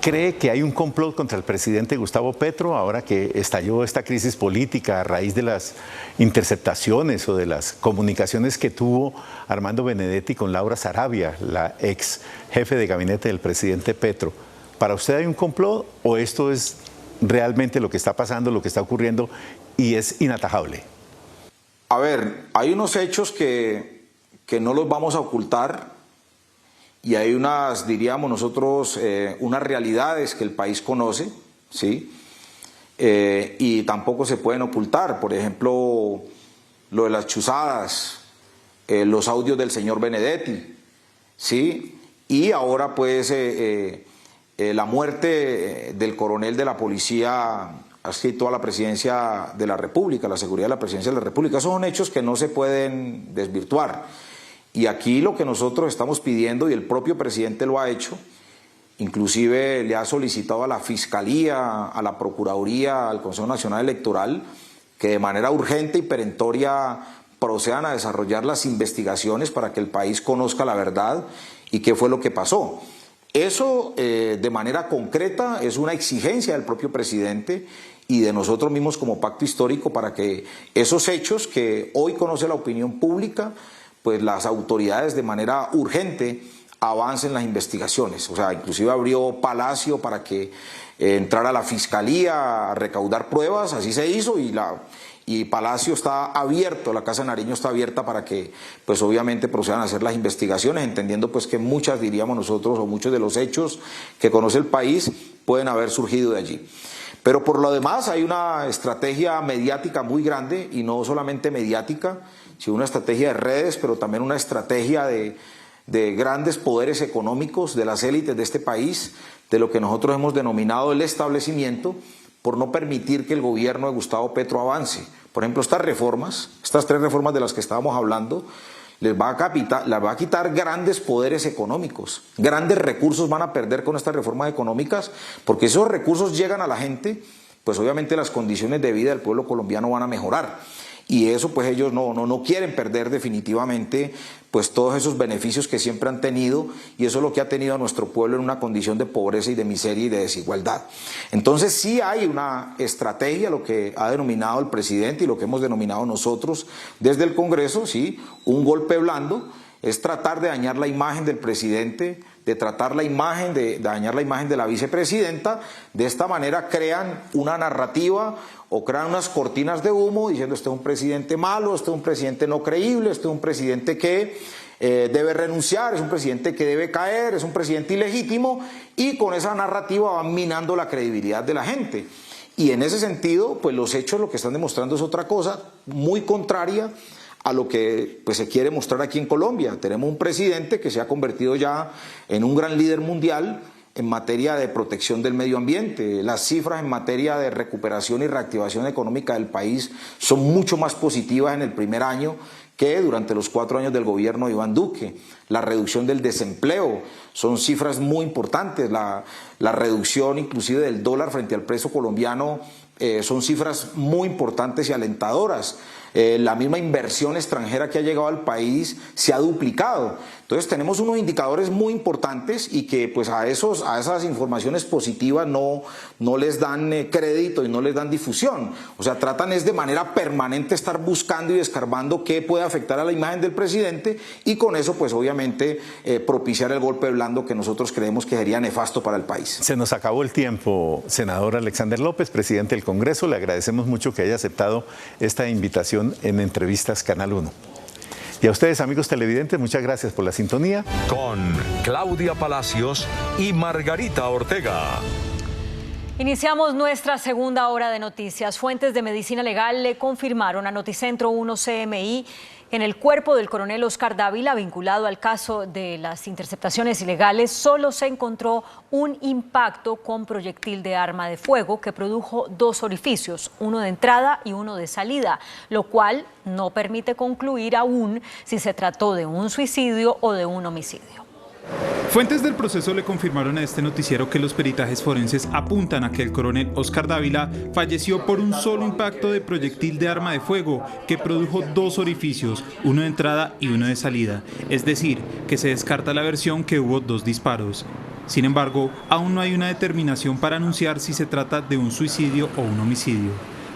¿cree que hay un complot contra el presidente Gustavo Petro ahora que estalló esta crisis política a raíz de las interceptaciones o de las comunicaciones que tuvo Armando Benedetti con Laura Sarabia, la ex jefe de gabinete del presidente Petro? ¿Para usted hay un complot o esto es realmente lo que está pasando, lo que está ocurriendo y es inatajable? A ver, hay unos hechos que no los vamos a ocultar. Y hay unas, diríamos nosotros, unas realidades que el país conoce, ¿sí? Y tampoco se pueden ocultar. Por ejemplo, lo de las chuzadas, los audios del señor Benedetti, ¿sí? Y ahora pues la muerte del coronel de la policía adscrito a la presidencia de la República, la seguridad de la presidencia de la República. Esos son hechos que no se pueden desvirtuar. Y aquí lo que nosotros estamos pidiendo, y el propio presidente lo ha hecho, inclusive le ha solicitado a la Fiscalía, a la Procuraduría, al Consejo Nacional Electoral, que de manera urgente y perentoria procedan a desarrollar las investigaciones para que el país conozca la verdad y qué fue lo que pasó. Eso de manera concreta es una exigencia del propio presidente y de nosotros mismos como pacto histórico, para que esos hechos que hoy conoce la opinión pública, pues las autoridades de manera urgente avancen las investigaciones. O sea, inclusive abrió Palacio para que entrara la Fiscalía a recaudar pruebas, así se hizo, y Palacio está abierto, la Casa de Nariño está abierta para que pues obviamente procedan a hacer las investigaciones, entendiendo pues que muchas, diríamos nosotros, o muchos de los hechos que conoce el país pueden haber surgido de allí. Pero por lo demás hay una estrategia mediática muy grande, y no solamente mediática, sino una estrategia de redes, pero también una estrategia de grandes poderes económicos, de las élites de este país, de lo que nosotros hemos denominado el establecimiento, por no permitir que el gobierno de Gustavo Petro avance. Por ejemplo, estas 3 reformas de las que estábamos hablando, les va a quitar grandes poderes económicos, grandes recursos van a perder con estas reformas económicas, porque esos recursos llegan a la gente, pues obviamente las condiciones de vida del pueblo colombiano van a mejorar. y eso pues ellos no quieren perder definitivamente pues todos esos beneficios que siempre han tenido, y eso es lo que ha tenido a nuestro pueblo en una condición de pobreza y de miseria y de desigualdad. Entonces sí hay una estrategia, lo que ha denominado el presidente y lo que hemos denominado nosotros desde el Congreso, sí, un golpe blando, es tratar de dañar la imagen del presidente, de tratar de dañar la imagen de la vicepresidenta. De esta manera crean una narrativa o crean unas cortinas de humo diciendo este es un presidente malo, este es un presidente no creíble, este es un presidente que debe renunciar, es un presidente que debe caer, es un presidente ilegítimo, y con esa narrativa van minando la credibilidad de la gente. Y en ese sentido, pues los hechos lo que están demostrando es otra cosa muy contraria a lo que pues, se quiere mostrar aquí en Colombia. Tenemos un presidente que se ha convertido ya en un gran líder mundial en materia de protección del medio ambiente. Las cifras en materia de recuperación y reactivación económica del país son mucho más positivas en el primer año que durante los 4 años del gobierno de Iván Duque. La reducción del desempleo son cifras muy importantes. La reducción inclusive del dólar frente al peso colombiano son cifras muy importantes y alentadoras. La misma inversión extranjera que ha llegado al país se ha duplicado. Entonces tenemos unos indicadores muy importantes y que pues a esas informaciones positivas no les dan crédito y no les dan difusión. O sea, tratan es de manera permanente estar buscando y escarbando qué puede afectar a la imagen del presidente, y con eso pues obviamente propiciar el golpe blando que nosotros creemos que sería nefasto para el país. Se nos acabó el tiempo, senador Alexander López, presidente del Congreso. Le agradecemos mucho que haya aceptado esta invitación en Entrevistas Canal 1. Y a ustedes, amigos televidentes, muchas gracias por la sintonía. Con Claudia Palacios y Margarita Ortega. Iniciamos nuestra segunda hora de noticias. Fuentes de medicina legal le confirmaron a Noticentro 1 CMI en el cuerpo del coronel Oscar Dávila, vinculado al caso de las interceptaciones ilegales, solo se encontró un impacto con proyectil de arma de fuego que produjo 2 orificios, uno de entrada y uno de salida, lo cual no permite concluir aún si se trató de un suicidio o de un homicidio. Fuentes del proceso le confirmaron a este noticiero que los peritajes forenses apuntan a que el coronel Oscar Dávila falleció por un solo impacto de proyectil de arma de fuego que produjo 2 orificios, uno de entrada y uno de salida. Es decir, que se descarta la versión que hubo 2 disparos. Sin embargo, aún no hay una determinación para anunciar si se trata de un suicidio o un homicidio.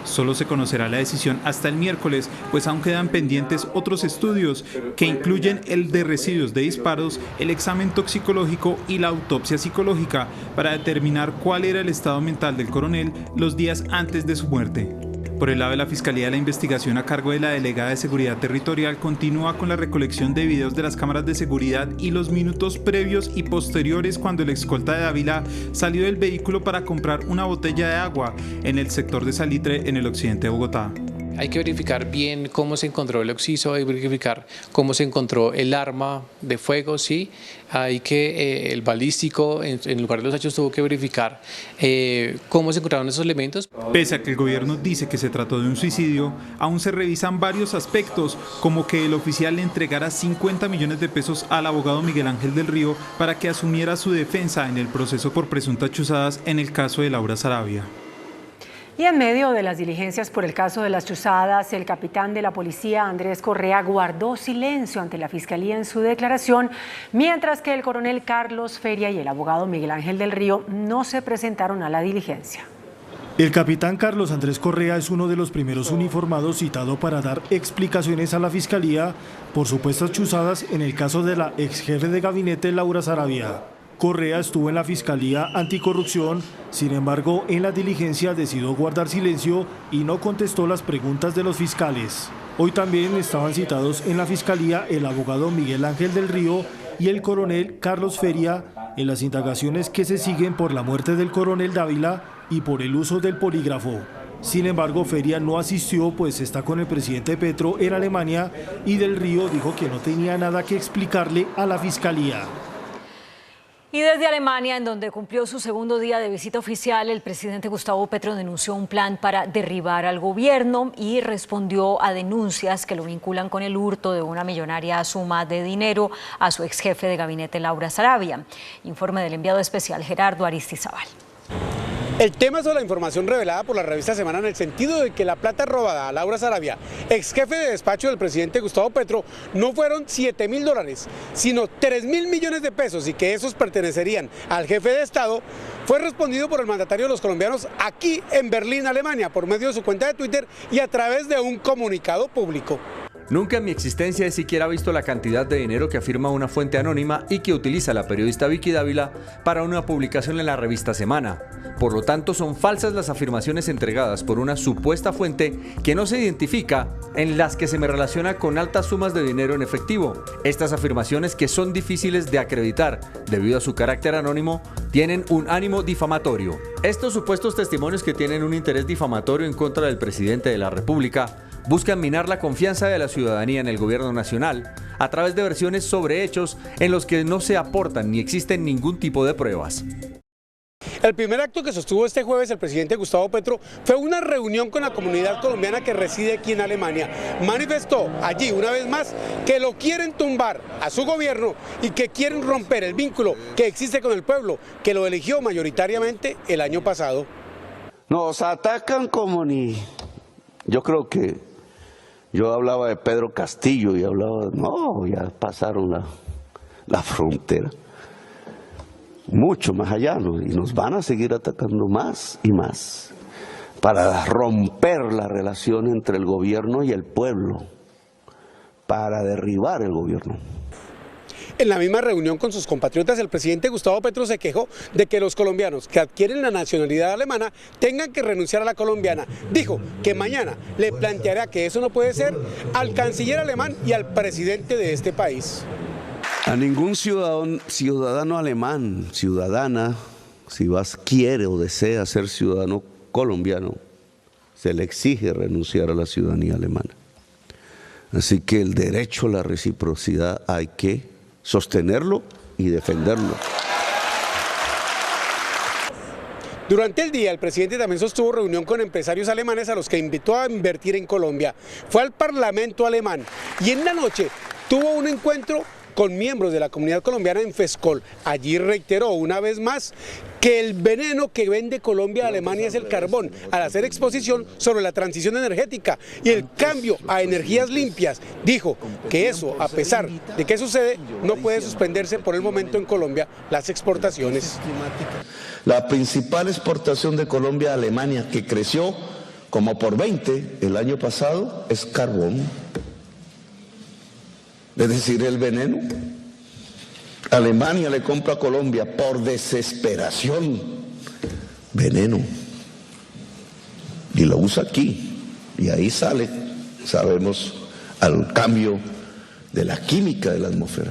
Solo se conocerá la decisión hasta el miércoles, pues aún quedan pendientes otros estudios que incluyen el de residuos de disparos, el examen toxicológico y la autopsia psicológica para determinar cuál era el estado mental del coronel los días antes de su muerte. Por el lado de la Fiscalía, la investigación a cargo de la delegada de Seguridad Territorial continúa con la recolección de videos de las cámaras de seguridad y los minutos previos y posteriores cuando el escolta de Dávila salió del vehículo para comprar una botella de agua en el sector de Salitre, en el occidente de Bogotá. Hay que verificar bien cómo se encontró el occiso, hay que verificar cómo se encontró el arma de fuego, sí. Hay que, el balístico, en lugar de los hechos, tuvo que verificar cómo se encontraron esos elementos. Pese a que el gobierno dice que se trató de un suicidio, aún se revisan varios aspectos, como que el oficial le entregara 50 millones de pesos al abogado Miguel Ángel del Río para que asumiera su defensa en el proceso por presuntas chuzadas en el caso de Laura Sarabia. Y en medio de las diligencias por el caso de las chuzadas, el capitán de la policía, Andrés Correa, guardó silencio ante la Fiscalía en su declaración, mientras que el coronel Carlos Feria y el abogado Miguel Ángel del Río no se presentaron a la diligencia. El capitán Carlos Andrés Correa es uno de los primeros uniformados citado para dar explicaciones a la Fiscalía por supuestas chuzadas en el caso de la ex jefe de gabinete Laura Sarabia. Correa estuvo en la Fiscalía Anticorrupción, sin embargo, en la diligencia decidió guardar silencio y no contestó las preguntas de los fiscales. Hoy también estaban citados en la Fiscalía el abogado Miguel Ángel del Río y el coronel Carlos Feria en las indagaciones que se siguen por la muerte del coronel Dávila y por el uso del polígrafo. Sin embargo, Feria no asistió, pues está con el presidente Petro en Alemania, y del Río dijo que no tenía nada que explicarle a la Fiscalía. Y desde Alemania, en donde cumplió su segundo día de visita oficial, el presidente Gustavo Petro denunció un plan para derribar al gobierno y respondió a denuncias que lo vinculan con el hurto de una millonaria suma de dinero a su ex jefe de gabinete Laura Sarabia. Informe del enviado especial Gerardo Aristizábal. El tema es sobre la información revelada por la revista Semana en el sentido de que la plata robada a Laura Sarabia, ex jefe de despacho del presidente Gustavo Petro, no fueron $7.000, sino 3.000 millones de pesos y que esos pertenecerían al jefe de Estado, fue respondido por el mandatario de los colombianos aquí en Berlín, Alemania, por medio de su cuenta de Twitter y a través de un comunicado público. Nunca en mi existencia he siquiera visto la cantidad de dinero que afirma una fuente anónima y que utiliza la periodista Vicky Dávila para una publicación en la revista Semana. Por lo tanto, son falsas las afirmaciones entregadas por una supuesta fuente que no se identifica, en las que se me relaciona con altas sumas de dinero en efectivo. Estas afirmaciones, que son difíciles de acreditar debido a su carácter anónimo, tienen un ánimo difamatorio. Estos supuestos testimonios, que tienen un interés difamatorio en contra del presidente de la República, buscan minar la confianza de la ciudadanía en el gobierno nacional a través de versiones sobre hechos en los que no se aportan ni existen ningún tipo de pruebas. El primer acto que sostuvo este jueves el presidente Gustavo Petro fue una reunión con la comunidad colombiana que reside aquí en Alemania. Manifestó allí una vez más que lo quieren tumbar a su gobierno y que quieren romper el vínculo que existe con el pueblo, que lo eligió mayoritariamente el año pasado. Nos atacan como ni... Yo creo que yo hablaba de Pedro Castillo y hablaba, no, ya pasaron la frontera. Mucho más allá, ¿no? Y nos van a seguir atacando más y más para romper la relación entre el gobierno y el pueblo, para derribar el gobierno. En la misma reunión con sus compatriotas, el presidente Gustavo Petro se quejó de que los colombianos que adquieren la nacionalidad alemana tengan que renunciar a la colombiana. Dijo que mañana le planteará que eso no puede ser al canciller alemán y al presidente de este país. A ningún ciudadano alemán, ciudadana, si quiere o desea ser ciudadano colombiano, se le exige renunciar a la ciudadanía alemana. Así que el derecho a la reciprocidad hay que sostenerlo y defenderlo. Durante el día, el presidente también sostuvo reunión con empresarios alemanes a los que invitó a invertir en Colombia. Fue al Parlamento alemán y en la noche tuvo un encuentro con miembros de la comunidad colombiana en Fescol. Allí reiteró una vez más que el veneno que vende Colombia a Alemania es el carbón, al hacer exposición sobre la transición energética y el cambio a energías limpias. Dijo que eso, a pesar de que sucede, no puede suspenderse por el momento en Colombia las exportaciones. La principal exportación de Colombia a Alemania, que creció como por 20 el año pasado, es carbón. Es decir, el veneno. Alemania le compra a Colombia por desesperación veneno y lo usa aquí y ahí sale, sabemos, al cambio de la química de la atmósfera.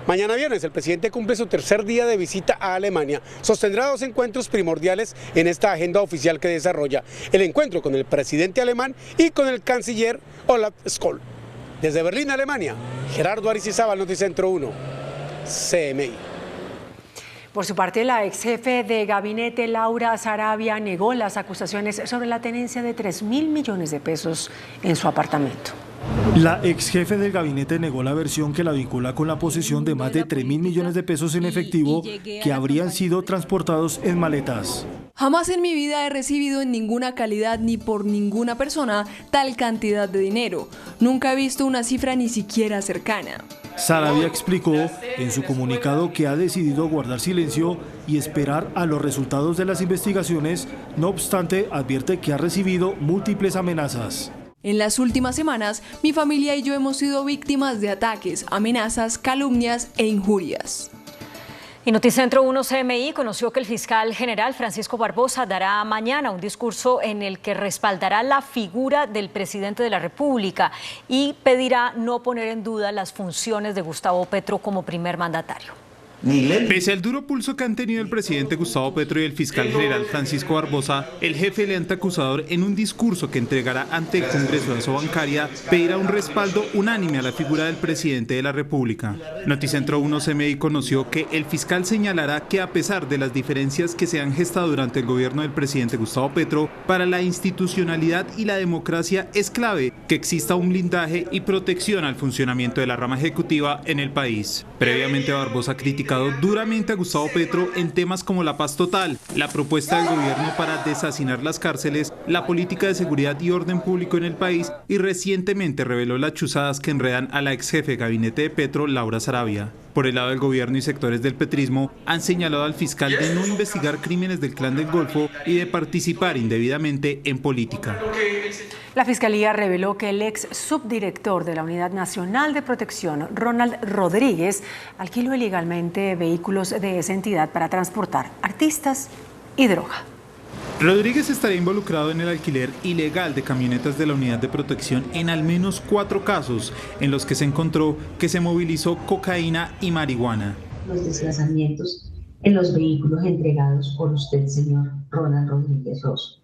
Mañana viernes el presidente cumple su tercer día de visita a Alemania. Sostendrá 2 encuentros primordiales en esta agenda oficial que desarrolla: el encuentro con el presidente alemán y con el canciller Olaf Scholz. Desde Berlín, Alemania, Gerardo Aristizábal, Noticentro 1, CMI. Por su parte, la ex jefe de gabinete Laura Sarabia negó las acusaciones sobre la tenencia de 3.000 millones de pesos en su apartamento. La ex jefe del gabinete negó la versión que la vincula con la posesión de más de 3.000 millones de pesos en efectivo que habrían sido transportados en maletas. Jamás en mi vida he recibido en ninguna calidad ni por ninguna persona tal cantidad de dinero. Nunca he visto una cifra ni siquiera cercana. Sarabia explicó en su comunicado que ha decidido guardar silencio y esperar a los resultados de las investigaciones. No obstante, advierte que ha recibido múltiples amenazas. En las últimas semanas, mi familia y yo hemos sido víctimas de ataques, amenazas, calumnias e injurias. Y Noticentro 1 CMI conoció que el fiscal general Francisco Barbosa dará mañana un discurso en el que respaldará la figura del presidente de la República y pedirá no poner en duda las funciones de Gustavo Petro como primer mandatario. Pese al duro pulso que han tenido el presidente Gustavo Petro y el fiscal general Francisco Barbosa, el jefe del ente acusador, en un discurso que entregará ante el Congreso de su bancaria, pedirá un respaldo unánime a la figura del presidente de la República. Noticentro 1 CMI conoció que el fiscal señalará que, a pesar de las diferencias que se han gestado durante el gobierno del presidente Gustavo Petro, para la institucionalidad y la democracia es clave que exista un blindaje y protección al funcionamiento de la rama ejecutiva en el país. Previamente, Barbosa criticó criticado duramente a Gustavo Petro en temas como la paz total, la propuesta del gobierno para deshacinar las cárceles, la política de seguridad y orden público en el país, y recientemente reveló las chuzadas que enredan a la ex jefe de gabinete de Petro, Laura Sarabia. Por el lado del gobierno y sectores del petrismo han señalado al fiscal de no investigar crímenes del Clan del Golfo y de participar indebidamente en política. La Fiscalía reveló que el ex subdirector de la Unidad Nacional de Protección, Ronald Rodríguez, alquiló ilegalmente vehículos de esa entidad para transportar artistas y droga. Rodríguez estaría involucrado en el alquiler ilegal de camionetas de la Unidad de Protección en al menos 4 casos en los que se encontró que se movilizó cocaína y marihuana. Los desplazamientos en los vehículos entregados por usted, señor Ronald Rodríguez Rosso,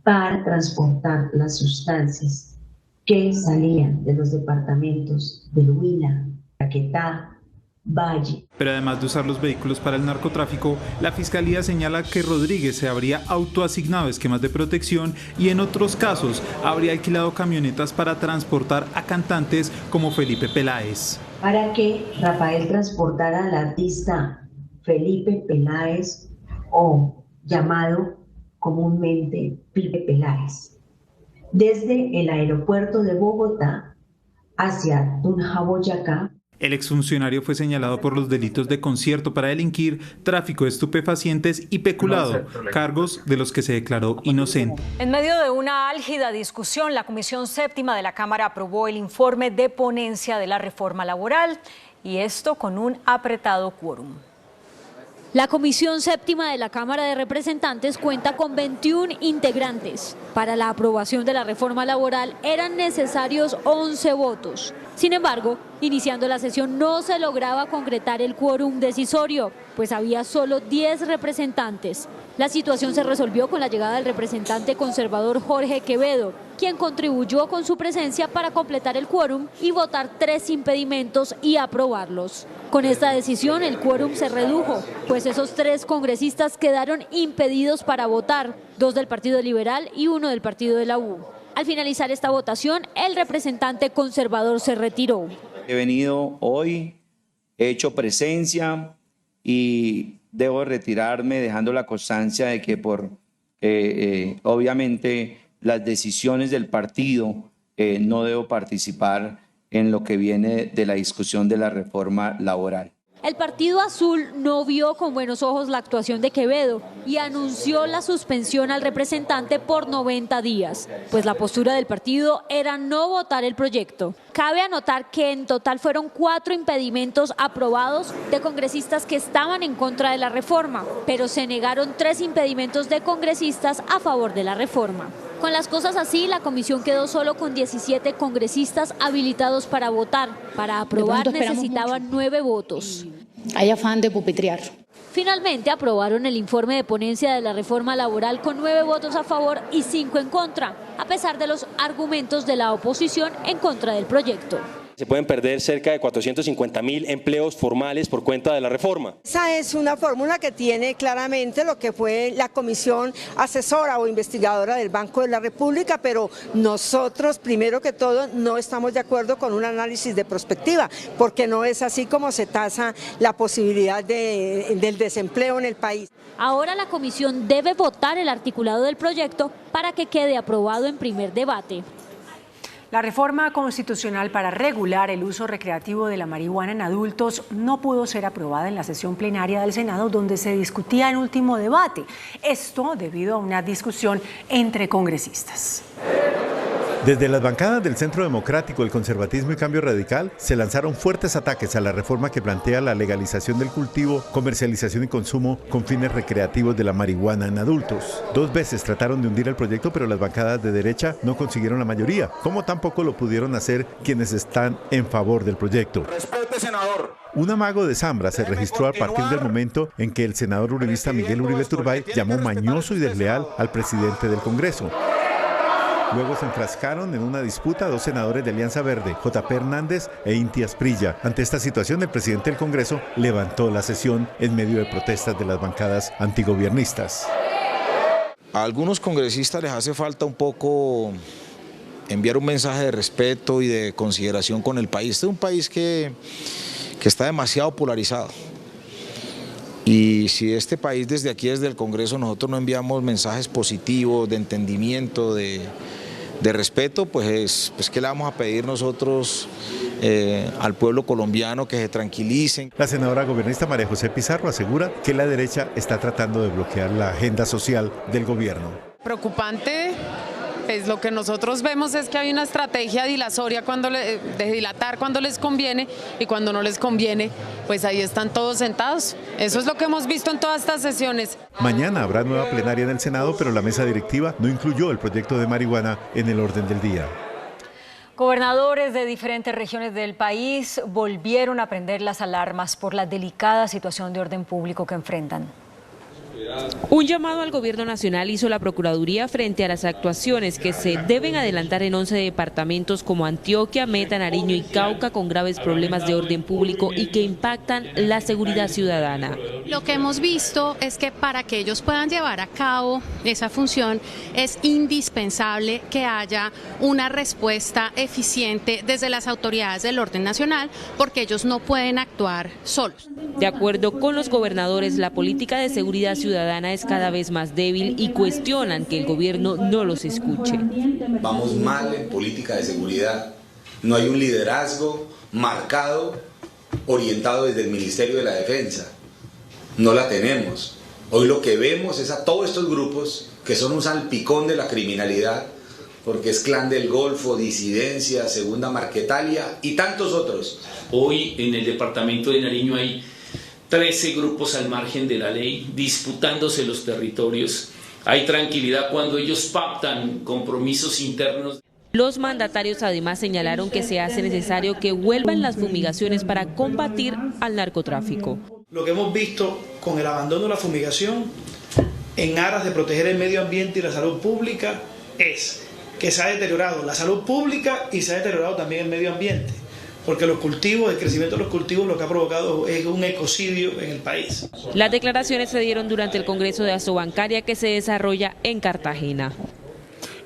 para transportar las sustancias que salían de los departamentos de Huila, Caquetá, Valle. Pero además de usar los vehículos para el narcotráfico, la Fiscalía señala que Rodríguez se habría autoasignado esquemas de protección y en otros casos habría alquilado camionetas para transportar a cantantes como Felipe Peláez. Para que Rafael transportara al artista Felipe Peláez, o llamado comúnmente Pipe Peláez, desde el aeropuerto de Bogotá hacia Tunja, Boyacá. El exfuncionario fue señalado por los delitos de concierto para delinquir, tráfico de estupefacientes y peculado, cargos de los que se declaró inocente. En medio de una álgida discusión, la Comisión Séptima de la Cámara aprobó el informe de ponencia de la reforma laboral, y esto con un apretado quórum. La Comisión Séptima de la Cámara de Representantes cuenta con 21 integrantes. Para la aprobación de la reforma laboral eran necesarios 11 votos. Sin embargo, iniciando la sesión no se lograba concretar el quórum decisorio, pues había solo 10 representantes. La situación se resolvió con la llegada del representante conservador Jorge Quevedo, quien contribuyó con su presencia para completar el quórum y votar 3 impedimentos y aprobarlos. Con esta decisión el quórum se redujo, pues esos 3 congresistas quedaron impedidos para votar, 2 del Partido Liberal y 1 del Partido de la U. Al finalizar esta votación, el representante conservador se retiró. He venido hoy, he hecho presencia y debo retirarme dejando la constancia de que obviamente las decisiones del partido no debo participar en lo que viene de la discusión de la reforma laboral. El Partido Azul no vio con buenos ojos la actuación de Quevedo y anunció la suspensión al representante por 90 días, pues la postura del partido era no votar el proyecto. Cabe anotar que en total fueron 4 impedimentos aprobados de congresistas que estaban en contra de la reforma, pero se negaron 3 impedimentos de congresistas a favor de la reforma. Con las cosas así, la comisión quedó solo con 17 congresistas habilitados para votar. Para aprobar necesitaban 9 votos. Hay afán de pupetrear. Finalmente aprobaron el informe de ponencia de la reforma laboral con 9 votos a favor y 5 en contra, a pesar de los argumentos de la oposición en contra del proyecto. Se pueden perder cerca de 450.000 empleos formales por cuenta de la reforma. Esa es una fórmula que tiene claramente lo que fue la comisión asesora o investigadora del Banco de la República, pero nosotros, primero que todo, no estamos de acuerdo con un análisis de prospectiva, porque no es así como se tasa la posibilidad del desempleo en el país. Ahora la comisión debe votar el articulado del proyecto para que quede aprobado en primer debate. La reforma constitucional para regular el uso recreativo de la marihuana en adultos no pudo ser aprobada en la sesión plenaria del Senado, donde se discutía el último debate. Esto debido a una discusión entre congresistas. Desde las bancadas del Centro Democrático, el Conservatismo y Cambio Radical se lanzaron fuertes ataques a la reforma que plantea la legalización del cultivo, comercialización y consumo con fines recreativos de la marihuana en adultos. 2 veces trataron de hundir el proyecto, pero las bancadas de derecha no consiguieron la mayoría, como tampoco lo pudieron hacer quienes están en favor del proyecto. Respete, senador. Un amago de zambra se registró a partir del momento en que el senador uribista Miguel Uribe Turbay llamó mañoso y desleal al presidente del Congreso. Luego se enfrascaron en una disputa 2 senadores de Alianza Verde, JP Hernández e Inti Asprilla. Ante esta situación, el presidente del Congreso levantó la sesión en medio de protestas de las bancadas antigobiernistas. A algunos congresistas les hace falta un poco enviar un mensaje de respeto y de consideración con el país. Este es un país que está demasiado polarizado. Y si este país desde aquí, desde el Congreso, nosotros no enviamos mensajes positivos, de entendimiento, de respeto, pues ¿qué le vamos a pedir nosotros al pueblo colombiano? Que se tranquilicen. La senadora gobernista María José Pizarro asegura que la derecha está tratando de bloquear la agenda social del gobierno. Preocupante. Pues lo que nosotros vemos es que hay una estrategia dilasoria de dilatar cuando les conviene, y cuando no les conviene, pues ahí están todos sentados. Eso es lo que hemos visto en todas estas sesiones. Mañana habrá nueva plenaria en el Senado, pero la mesa directiva no incluyó el proyecto de marihuana en el orden del día. Gobernadores de diferentes regiones del país volvieron a prender las alarmas por la delicada situación de orden público que enfrentan. Un llamado al gobierno nacional hizo la Procuraduría frente a las actuaciones que se deben adelantar en 11 departamentos como Antioquia, Meta, Nariño y Cauca, con graves problemas de orden público y que impactan la seguridad ciudadana. Lo que hemos visto es que para que ellos puedan llevar a cabo esa función es indispensable que haya una respuesta eficiente desde las autoridades del orden nacional, porque ellos no pueden actuar solos. De acuerdo con los gobernadores, la política de seguridad ciudadana es cada vez más débil y cuestionan que el gobierno no los escuche. Vamos mal en política de seguridad. No hay un liderazgo marcado, orientado desde el Ministerio de la Defensa. No la tenemos. Hoy lo que vemos es a todos estos grupos que son un salpicón de la criminalidad, porque es Clan del Golfo, Disidencia, Segunda Marquetalia y tantos otros. Hoy en el departamento de Nariño hay 13 grupos al margen de la ley, disputándose los territorios. Hay tranquilidad cuando ellos pactan compromisos internos. Los mandatarios además señalaron que se hace necesario que vuelvan las fumigaciones para combatir al narcotráfico. Lo que hemos visto con el abandono de la fumigación en aras de proteger el medio ambiente y la salud pública es que se ha deteriorado la salud pública y se ha deteriorado también el medio ambiente. Porque los cultivos, el crecimiento de los cultivos lo que ha provocado es un ecocidio en el país. Las declaraciones se dieron durante el Congreso de Asobancaria que se desarrolla en Cartagena.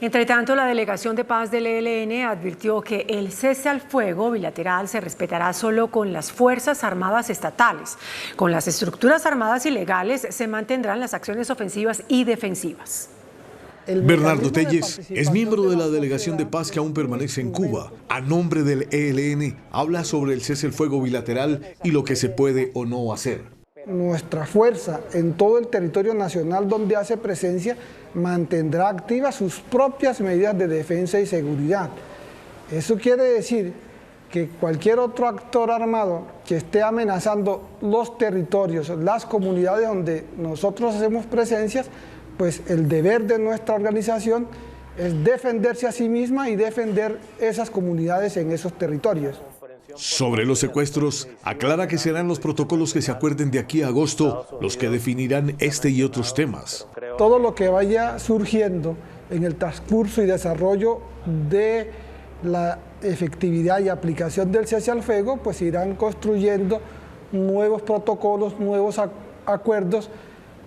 Entre tanto, la Delegación de Paz del ELN advirtió que el cese al fuego bilateral se respetará solo con las Fuerzas Armadas estatales. Con las estructuras armadas ilegales se mantendrán las acciones ofensivas y defensivas. Bernardo Telles es miembro de la Delegación de Paz que aún permanece en Cuba. A nombre del ELN, habla sobre el cese al fuego bilateral y lo que se puede o no hacer. Nuestra fuerza en todo el territorio nacional donde hace presencia mantendrá activas sus propias medidas de defensa y seguridad. Eso quiere decir que cualquier otro actor armado que esté amenazando los territorios, las comunidades donde nosotros hacemos presencias, pues el deber de nuestra organización es defenderse a sí misma y defender esas comunidades en esos territorios. Sobre los secuestros, aclara que serán los protocolos que se acuerden de aquí a agosto los que definirán este y otros temas. Todo lo que vaya surgiendo en el transcurso y desarrollo de la efectividad y aplicación del cese al fuego, pues irán construyendo nuevos protocolos, nuevos acuerdos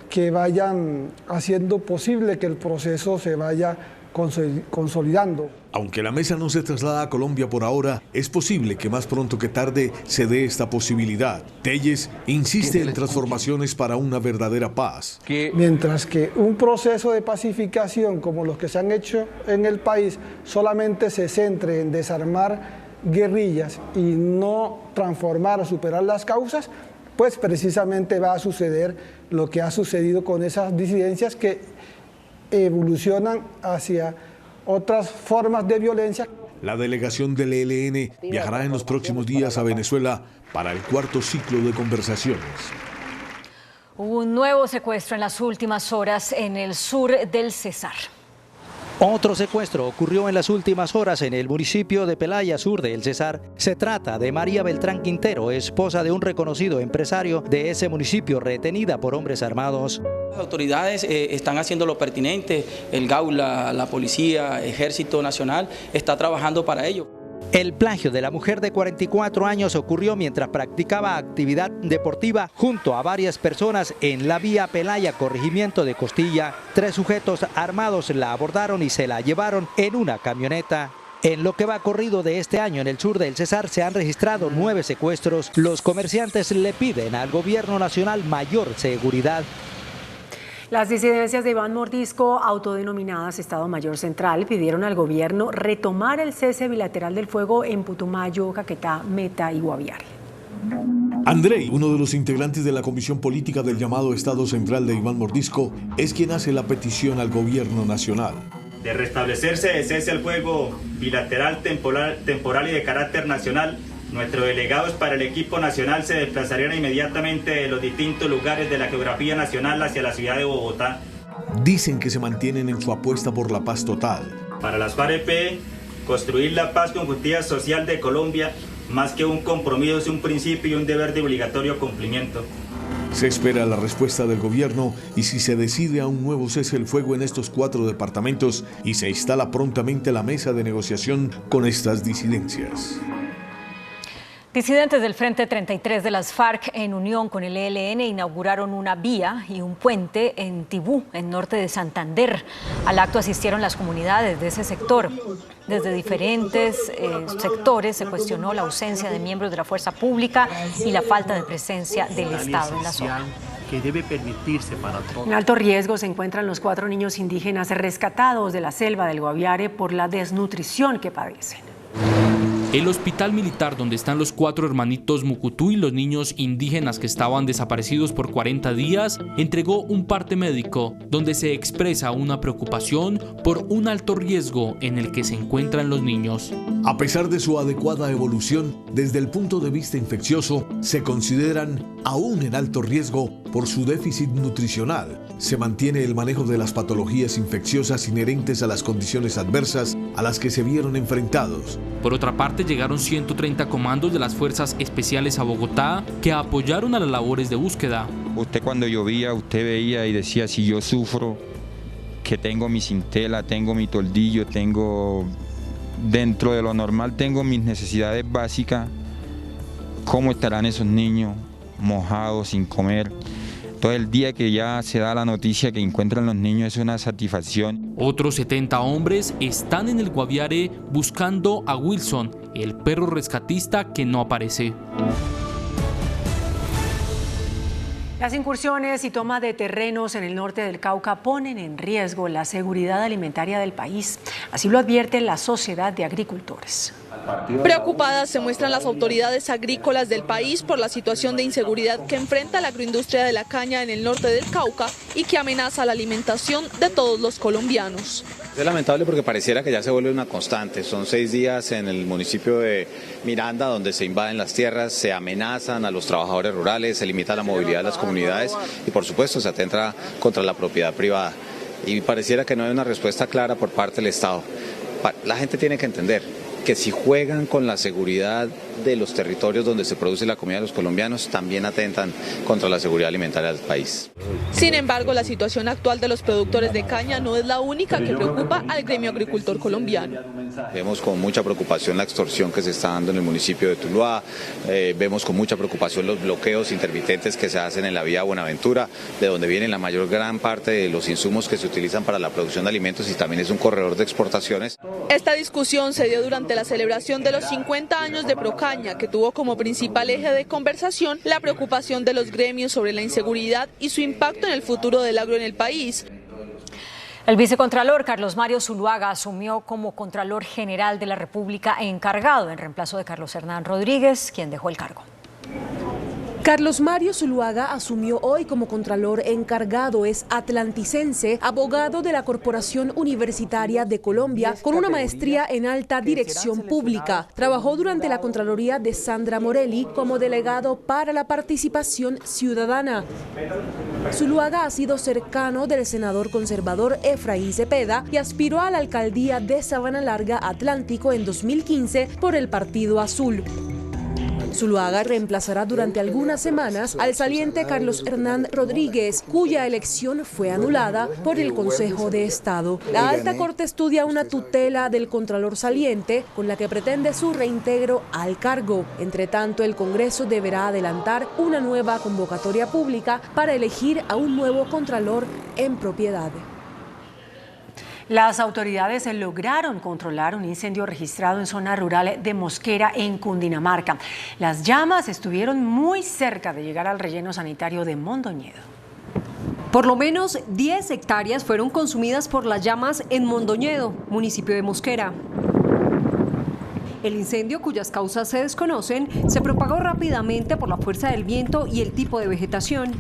que vayan haciendo posible que el proceso se vaya consolidando. Aunque la mesa no se traslada a Colombia por ahora, es posible que más pronto que tarde se dé esta posibilidad. Telles insiste en transformaciones para una verdadera paz. Mientras que un proceso de pacificación como los que se han hecho en el país solamente se centre en desarmar guerrillas y no transformar o superar las causas, pues precisamente va a suceder lo que ha sucedido con esas disidencias que evolucionan hacia otras formas de violencia. La delegación del ELN viajará en los próximos días a Venezuela para el cuarto ciclo de conversaciones. Hubo un nuevo secuestro en las últimas horas en el sur del Cesar. Otro secuestro ocurrió en las últimas horas en el municipio de Pelaya, sur de El Cesar. Se trata de María Beltrán Quintero, esposa de un reconocido empresario de ese municipio, retenida por hombres armados. Las autoridades están haciendo lo pertinente, el GAU, la policía, Ejército Nacional está trabajando para ello. El plagio de la mujer de 44 años ocurrió mientras practicaba actividad deportiva junto a varias personas en la vía Pelaya, corregimiento de Costilla. 3 sujetos armados la abordaron y se la llevaron en una camioneta. En lo que va corrido de este año en el sur del Cesar se han registrado 9 secuestros. Los comerciantes le piden al gobierno nacional mayor seguridad. Las disidencias de Iván Mordisco, autodenominadas Estado Mayor Central, pidieron al gobierno retomar el cese bilateral del fuego en Putumayo, Caquetá, Meta y Guaviare. Andrei, uno de los integrantes de la comisión política del llamado Estado Central de Iván Mordisco, es quien hace la petición al gobierno nacional. De restablecerse el cese al fuego bilateral, temporal y de carácter nacional, nuestros delegados para el equipo nacional se desplazarían inmediatamente de los distintos lugares de la geografía nacional hacia la ciudad de Bogotá. Dicen que se mantienen en su apuesta por la paz total. Para las FARC-EP, construir la paz con justicia social de Colombia, más que un compromiso, es un principio y un deber de obligatorio cumplimiento. Se espera la respuesta del gobierno y si se decide a un nuevo cese el fuego en estos 4 departamentos y se instala prontamente la mesa de negociación con estas disidencias. Disidentes del Frente 33 de las FARC, en unión con el ELN, inauguraron una vía y un puente en Tibú, en norte de Santander. Al acto asistieron las comunidades de ese sector. Desde diferentes sectores se cuestionó la ausencia de miembros de la fuerza pública y la falta de presencia del Estado en la zona. Que debe permitirse para todos. En alto riesgo se encuentran los 4 niños indígenas rescatados de la selva del Guaviare por la desnutrición que padecen. El hospital militar donde están los 4 hermanitos Mucutú y los niños indígenas que estaban desaparecidos por 40 días entregó un parte médico donde se expresa una preocupación por un alto riesgo en el que se encuentran los niños. A pesar de su adecuada evolución, desde el punto de vista infeccioso, se consideran aún en alto riesgo por su déficit nutricional. Se mantiene el manejo de las patologías infecciosas inherentes a las condiciones adversas a las que se vieron enfrentados. Por otra parte, llegaron 130 comandos de las Fuerzas Especiales a Bogotá que apoyaron a las labores de búsqueda. Usted cuando llovía, usted veía y decía, si yo sufro, que tengo mi cintela, tengo mi toldillo, tengo, dentro de lo normal, tengo mis necesidades básicas, ¿cómo estarán esos niños mojados, sin comer? Todo el día que ya se da la noticia que encuentran los niños es una satisfacción. Otros 70 hombres están en el Guaviare buscando a Wilson, el perro rescatista que no aparece. Las incursiones y toma de terrenos en el norte del Cauca ponen en riesgo la seguridad alimentaria del país. Así lo advierte la Sociedad de Agricultores. Preocupadas se muestran las autoridades agrícolas del país por la situación de inseguridad que enfrenta la agroindustria de la caña en el norte del Cauca y que amenaza la alimentación de todos los colombianos. Es lamentable porque pareciera que ya se vuelve una constante. Son 6 días en el municipio de Miranda donde se invaden las tierras, se amenazan a los trabajadores rurales, se limita la movilidad de las comunidades y por supuesto se atenta contra la propiedad privada. Y pareciera que no hay una respuesta clara por parte del Estado. La gente tiene que entender que si juegan con la seguridad de los territorios donde se produce la comida de los colombianos, también atentan contra la seguridad alimentaria del país. Sin embargo, la situación actual de los productores de caña no es la única que preocupa al gremio agricultor colombiano. Vemos con mucha preocupación la extorsión que se está dando en el municipio de Tuluá, vemos con mucha preocupación los bloqueos intermitentes que se hacen en la vía Buenaventura, de donde viene la gran parte de los insumos que se utilizan para la producción de alimentos y también es un corredor de exportaciones. Esta discusión se dio durante la celebración de los 50 años de Procaña, que tuvo como principal eje de conversación la preocupación de los gremios sobre la inseguridad y su impacto en el futuro del agro en el país. El vicecontralor Carlos Mario Zuluaga asumió como Contralor General de la República encargado en reemplazo de Carlos Hernán Rodríguez, quien dejó el cargo. Carlos Mario Zuluaga asumió hoy como Contralor encargado. Es atlanticense, abogado de la Corporación Universitaria de Colombia, con una maestría en alta dirección pública. Trabajó durante la Contraloría de Sandra Morelli como delegado para la participación ciudadana. Zuluaga ha sido cercano del senador conservador Efraín Cepeda y aspiró a la alcaldía de Sabana Larga Atlántico en 2015 por el Partido Azul. Zuluaga reemplazará durante algunas semanas al saliente Carlos Hernán Rodríguez, cuya elección fue anulada por el Consejo de Estado. La Alta Corte estudia una tutela del Contralor saliente con la que pretende su reintegro al cargo. Entre tanto, el Congreso deberá adelantar una nueva convocatoria pública para elegir a un nuevo Contralor en propiedad. Las autoridades lograron controlar un incendio registrado en zona rural de Mosquera, en Cundinamarca. Las llamas estuvieron muy cerca de llegar al relleno sanitario de Mondoñedo. Por lo menos 10 hectáreas fueron consumidas por las llamas en Mondoñedo, municipio de Mosquera. El incendio, cuyas causas se desconocen, se propagó rápidamente por la fuerza del viento y el tipo de vegetación.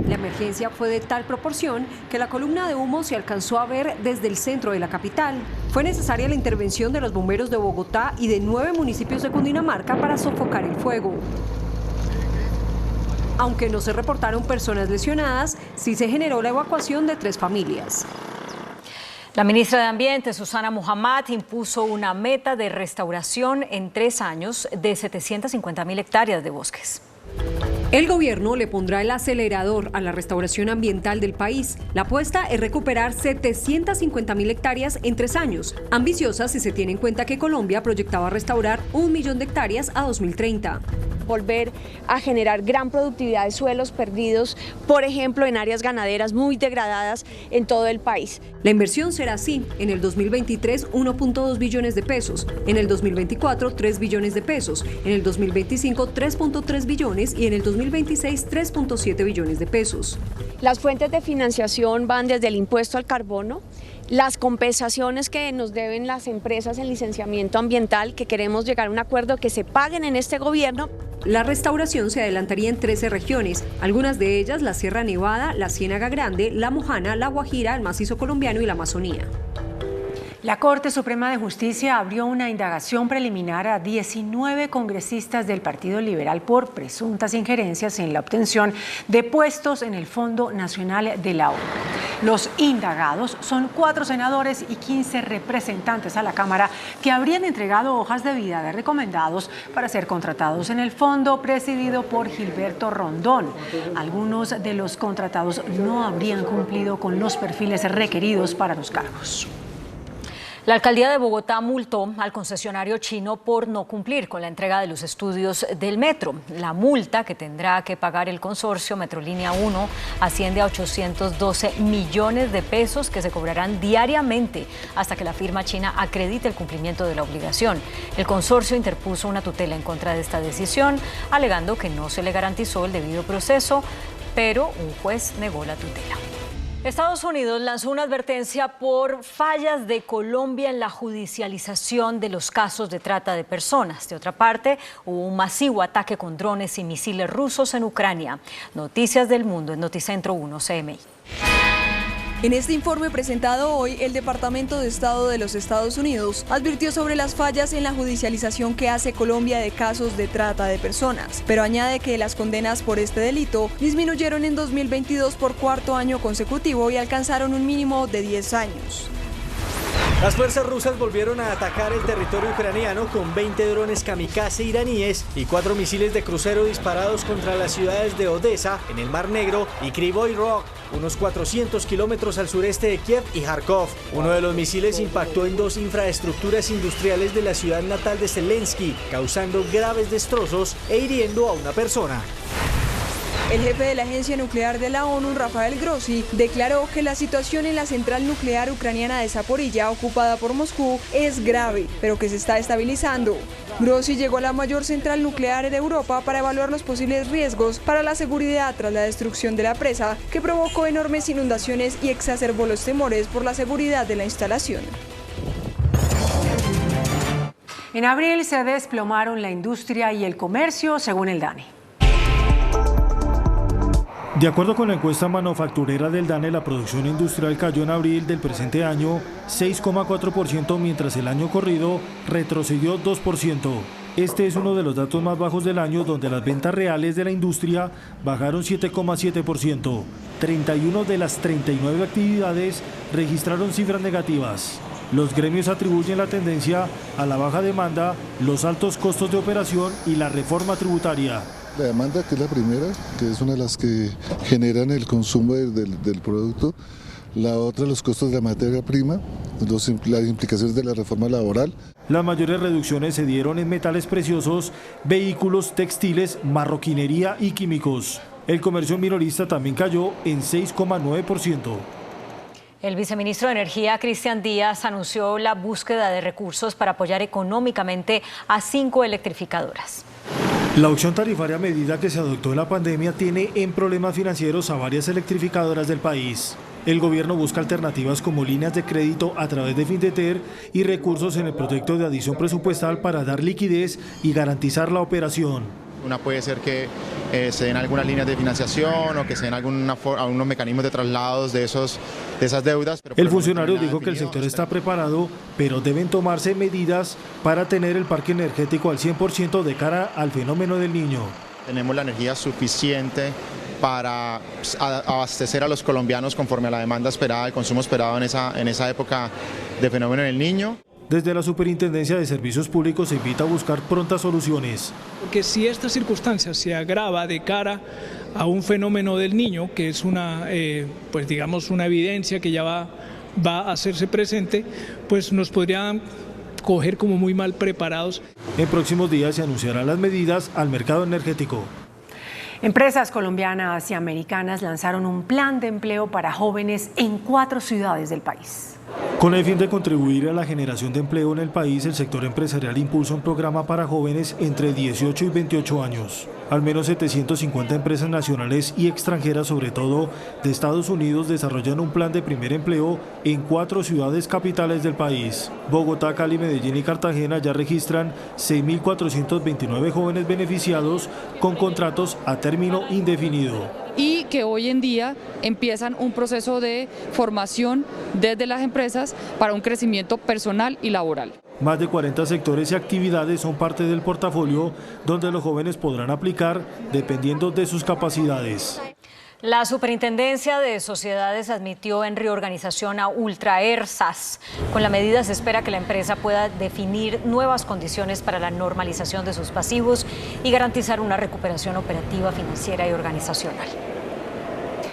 La emergencia fue de tal proporción que la columna de humo se alcanzó a ver desde el centro de la capital. Fue necesaria la intervención de los bomberos de Bogotá y de 9 municipios de Cundinamarca para sofocar el fuego. Aunque no se reportaron personas lesionadas, sí se generó la evacuación de 3 familias. La ministra de Ambiente, Susana Muhammad, impuso una meta de restauración en 3 años de 750.000 hectáreas de bosques. El gobierno le pondrá el acelerador a la restauración ambiental del país. La apuesta es recuperar 750.000 hectáreas en 3 años, ambiciosa si se tiene en cuenta que Colombia proyectaba restaurar 1 millón de hectáreas a 2030. Volver a generar gran productividad de suelos perdidos, por ejemplo, en áreas ganaderas muy degradadas en todo el país. La inversión será así: en el 2023 1.2 billones de pesos, en el 2024 3 billones de pesos, en el 2025 3.3 billones y en el 2026 3.7 billones de pesos. Las fuentes de financiación van desde el impuesto al carbono, las compensaciones que nos deben las empresas en licenciamiento ambiental, que queremos llegar a un acuerdo que se paguen en este gobierno. La restauración se adelantaría en 13 regiones, algunas de ellas la Sierra Nevada, la Ciénaga Grande, la Mojana, la Guajira, el Macizo Colombiano y la Amazonía. La Corte Suprema de Justicia abrió una indagación preliminar a 19 congresistas del Partido Liberal por presuntas injerencias en la obtención de puestos en el Fondo Nacional de la ONU. Los indagados son 4 senadores y 15 representantes a la Cámara que habrían entregado hojas de vida de recomendados para ser contratados en el fondo presidido por Gilberto Rondón. Algunos de los contratados no habrían cumplido con los perfiles requeridos para los cargos. La alcaldía de Bogotá multó al concesionario chino por no cumplir con la entrega de los estudios del metro. La multa que tendrá que pagar el consorcio Metrolínea 1 asciende a 812 millones de pesos que se cobrarán diariamente hasta que la firma china acredite el cumplimiento de la obligación. El consorcio interpuso una tutela en contra de esta decisión, alegando que no se le garantizó el debido proceso, pero un juez negó la tutela. Estados Unidos lanzó una advertencia por fallas de Colombia en la judicialización de los casos de trata de personas. De otra parte, hubo un masivo ataque con drones y misiles rusos en Ucrania. Noticias del Mundo en Noticentro 1 CMI. En este informe presentado hoy, el Departamento de Estado de los Estados Unidos advirtió sobre las fallas en la judicialización que hace Colombia de casos de trata de personas, pero añade que las condenas por este delito disminuyeron en 2022 por 4º año consecutivo y alcanzaron un mínimo de 10 años. Las fuerzas rusas volvieron a atacar el territorio ucraniano con 20 drones kamikaze iraníes y 4 misiles de crucero disparados contra las ciudades de Odessa, en el Mar Negro, y Kryvyi Rog, unos 400 kilómetros al sureste de Kiev, y Kharkov. Uno de los misiles impactó en 2 infraestructuras industriales de la ciudad natal de Zelensky, causando graves destrozos e hiriendo a una persona. El jefe de la Agencia Nuclear de la ONU, Rafael Grossi, declaró que la situación en la central nuclear ucraniana de Zaporilla, ocupada por Moscú, es grave, pero que se está estabilizando. Grossi llegó a la mayor central nuclear de Europa para evaluar los posibles riesgos para la seguridad tras la destrucción de la presa, que provocó enormes inundaciones y exacerbó los temores por la seguridad de la instalación. En abril se desplomaron la industria y el comercio, según el DANE. De acuerdo con la encuesta manufacturera del DANE, la producción industrial cayó en abril del presente año 6,4%, mientras el año corrido retrocedió 2%. Este es uno de los datos más bajos del año, donde las ventas reales de la industria bajaron 7,7%. 31 de las 39 actividades registraron cifras negativas. Los gremios atribuyen la tendencia a la baja demanda, los altos costos de operación y la reforma tributaria. La demanda, que es la primera, que es una de las que generan el consumo del producto. La otra, los costos de la materia prima, las implicaciones de la reforma laboral. Las mayores reducciones se dieron en metales preciosos, vehículos, textiles, marroquinería y químicos. El comercio minorista también cayó en 6,9%. El viceministro de Energía, Cristian Díaz, anunció la búsqueda de recursos para apoyar económicamente a 5 electrificadoras. La opción tarifaria a medida que se adoptó en la pandemia tiene en problemas financieros a varias electrificadoras del país. El gobierno busca alternativas como líneas de crédito a través de Findeter y recursos en el proyecto de adición presupuestal para dar liquidez y garantizar la operación. Una puede ser que se den algunas líneas de financiación o que se den algunos mecanismos de traslados de esas deudas. El funcionario dijo que el sector está preparado, pero deben tomarse medidas para tener el parque energético al 100% de cara al fenómeno del Niño. Tenemos la energía suficiente para abastecer a los colombianos conforme a la demanda esperada, el consumo esperado en esa época de fenómeno del Niño. Desde la Superintendencia de Servicios Públicos se invita a buscar prontas soluciones. Porque si esta circunstancia se agrava de cara a un fenómeno del Niño, que es una evidencia que ya va a hacerse presente, pues nos podrían coger como muy mal preparados. En próximos días se anunciarán las medidas al mercado energético. Empresas colombianas y americanas lanzaron un plan de empleo para jóvenes en 4 ciudades del país. Con el fin de contribuir a la generación de empleo en el país, el sector empresarial impulsa un programa para jóvenes entre 18 y 28 años. Al menos 750 empresas nacionales y extranjeras, sobre todo de Estados Unidos, desarrollan un plan de primer empleo en 4 ciudades capitales del país. Bogotá, Cali, Medellín y Cartagena ya registran 6.429 jóvenes beneficiados con contratos a término indefinido. Y que hoy en día empiezan un proceso de formación desde las empresas para un crecimiento personal y laboral. Más de 40 sectores y actividades son parte del portafolio donde los jóvenes podrán aplicar dependiendo de sus capacidades. La Superintendencia de Sociedades admitió en reorganización a Ultraer SAS. Con la medida se espera que la empresa pueda definir nuevas condiciones para la normalización de sus pasivos y garantizar una recuperación operativa, financiera y organizacional.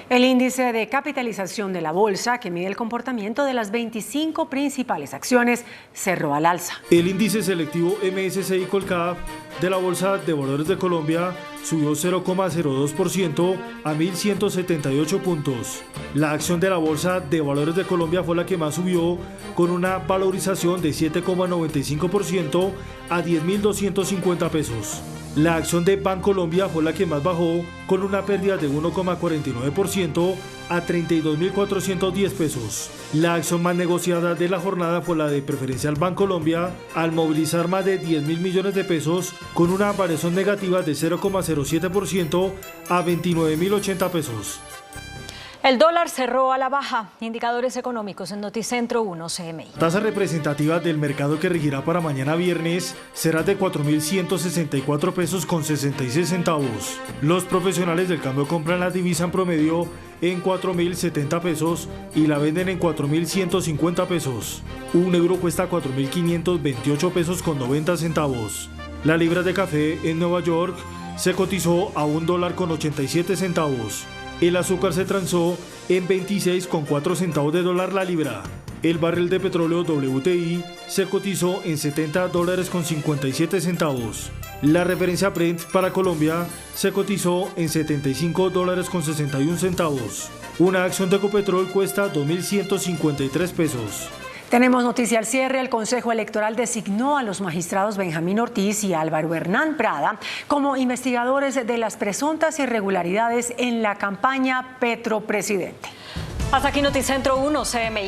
El índice de capitalización de la bolsa, que mide el comportamiento de las 25 principales acciones, cerró al alza. El índice selectivo MSCI Colcap de la Bolsa de Valores de Colombia subió 0,02% a 1.178 puntos. La acción de la Bolsa de Valores de Colombia fue la que más subió, con una valorización de 7,95% a 10.250 pesos. La acción de Bancolombia fue la que más bajó, con una pérdida de 1,49% a 32.410 pesos. La acción más negociada de la jornada fue la de Preferencial Bancolombia, al movilizar más de 10.000 millones de pesos, con una variación negativa de 0,07% a 29.080 pesos. El dólar cerró a la baja. Indicadores económicos en Noticentro 1 CMI. Tasa representativa del mercado que regirá para mañana viernes será de 4.164 pesos con 66 centavos. Los profesionales del cambio compran la divisa en promedio en 4.070 pesos y la venden en 4.150 pesos. Un euro cuesta 4.528 pesos con 90 centavos. La libra de café en Nueva York se cotizó a $1.87. El azúcar se transó en 26,4 centavos de dólar la libra. El barril de petróleo WTI se cotizó en $70.57. La referencia Brent para Colombia se cotizó en $75.61. Una acción de Ecopetrol cuesta 2.153 pesos. Tenemos noticia al cierre. El Consejo Electoral designó a los magistrados Benjamín Ortiz y Álvaro Hernán Prada como investigadores de las presuntas irregularidades en la campaña Petro Presidente. Hasta aquí Noticentro 1 CMI.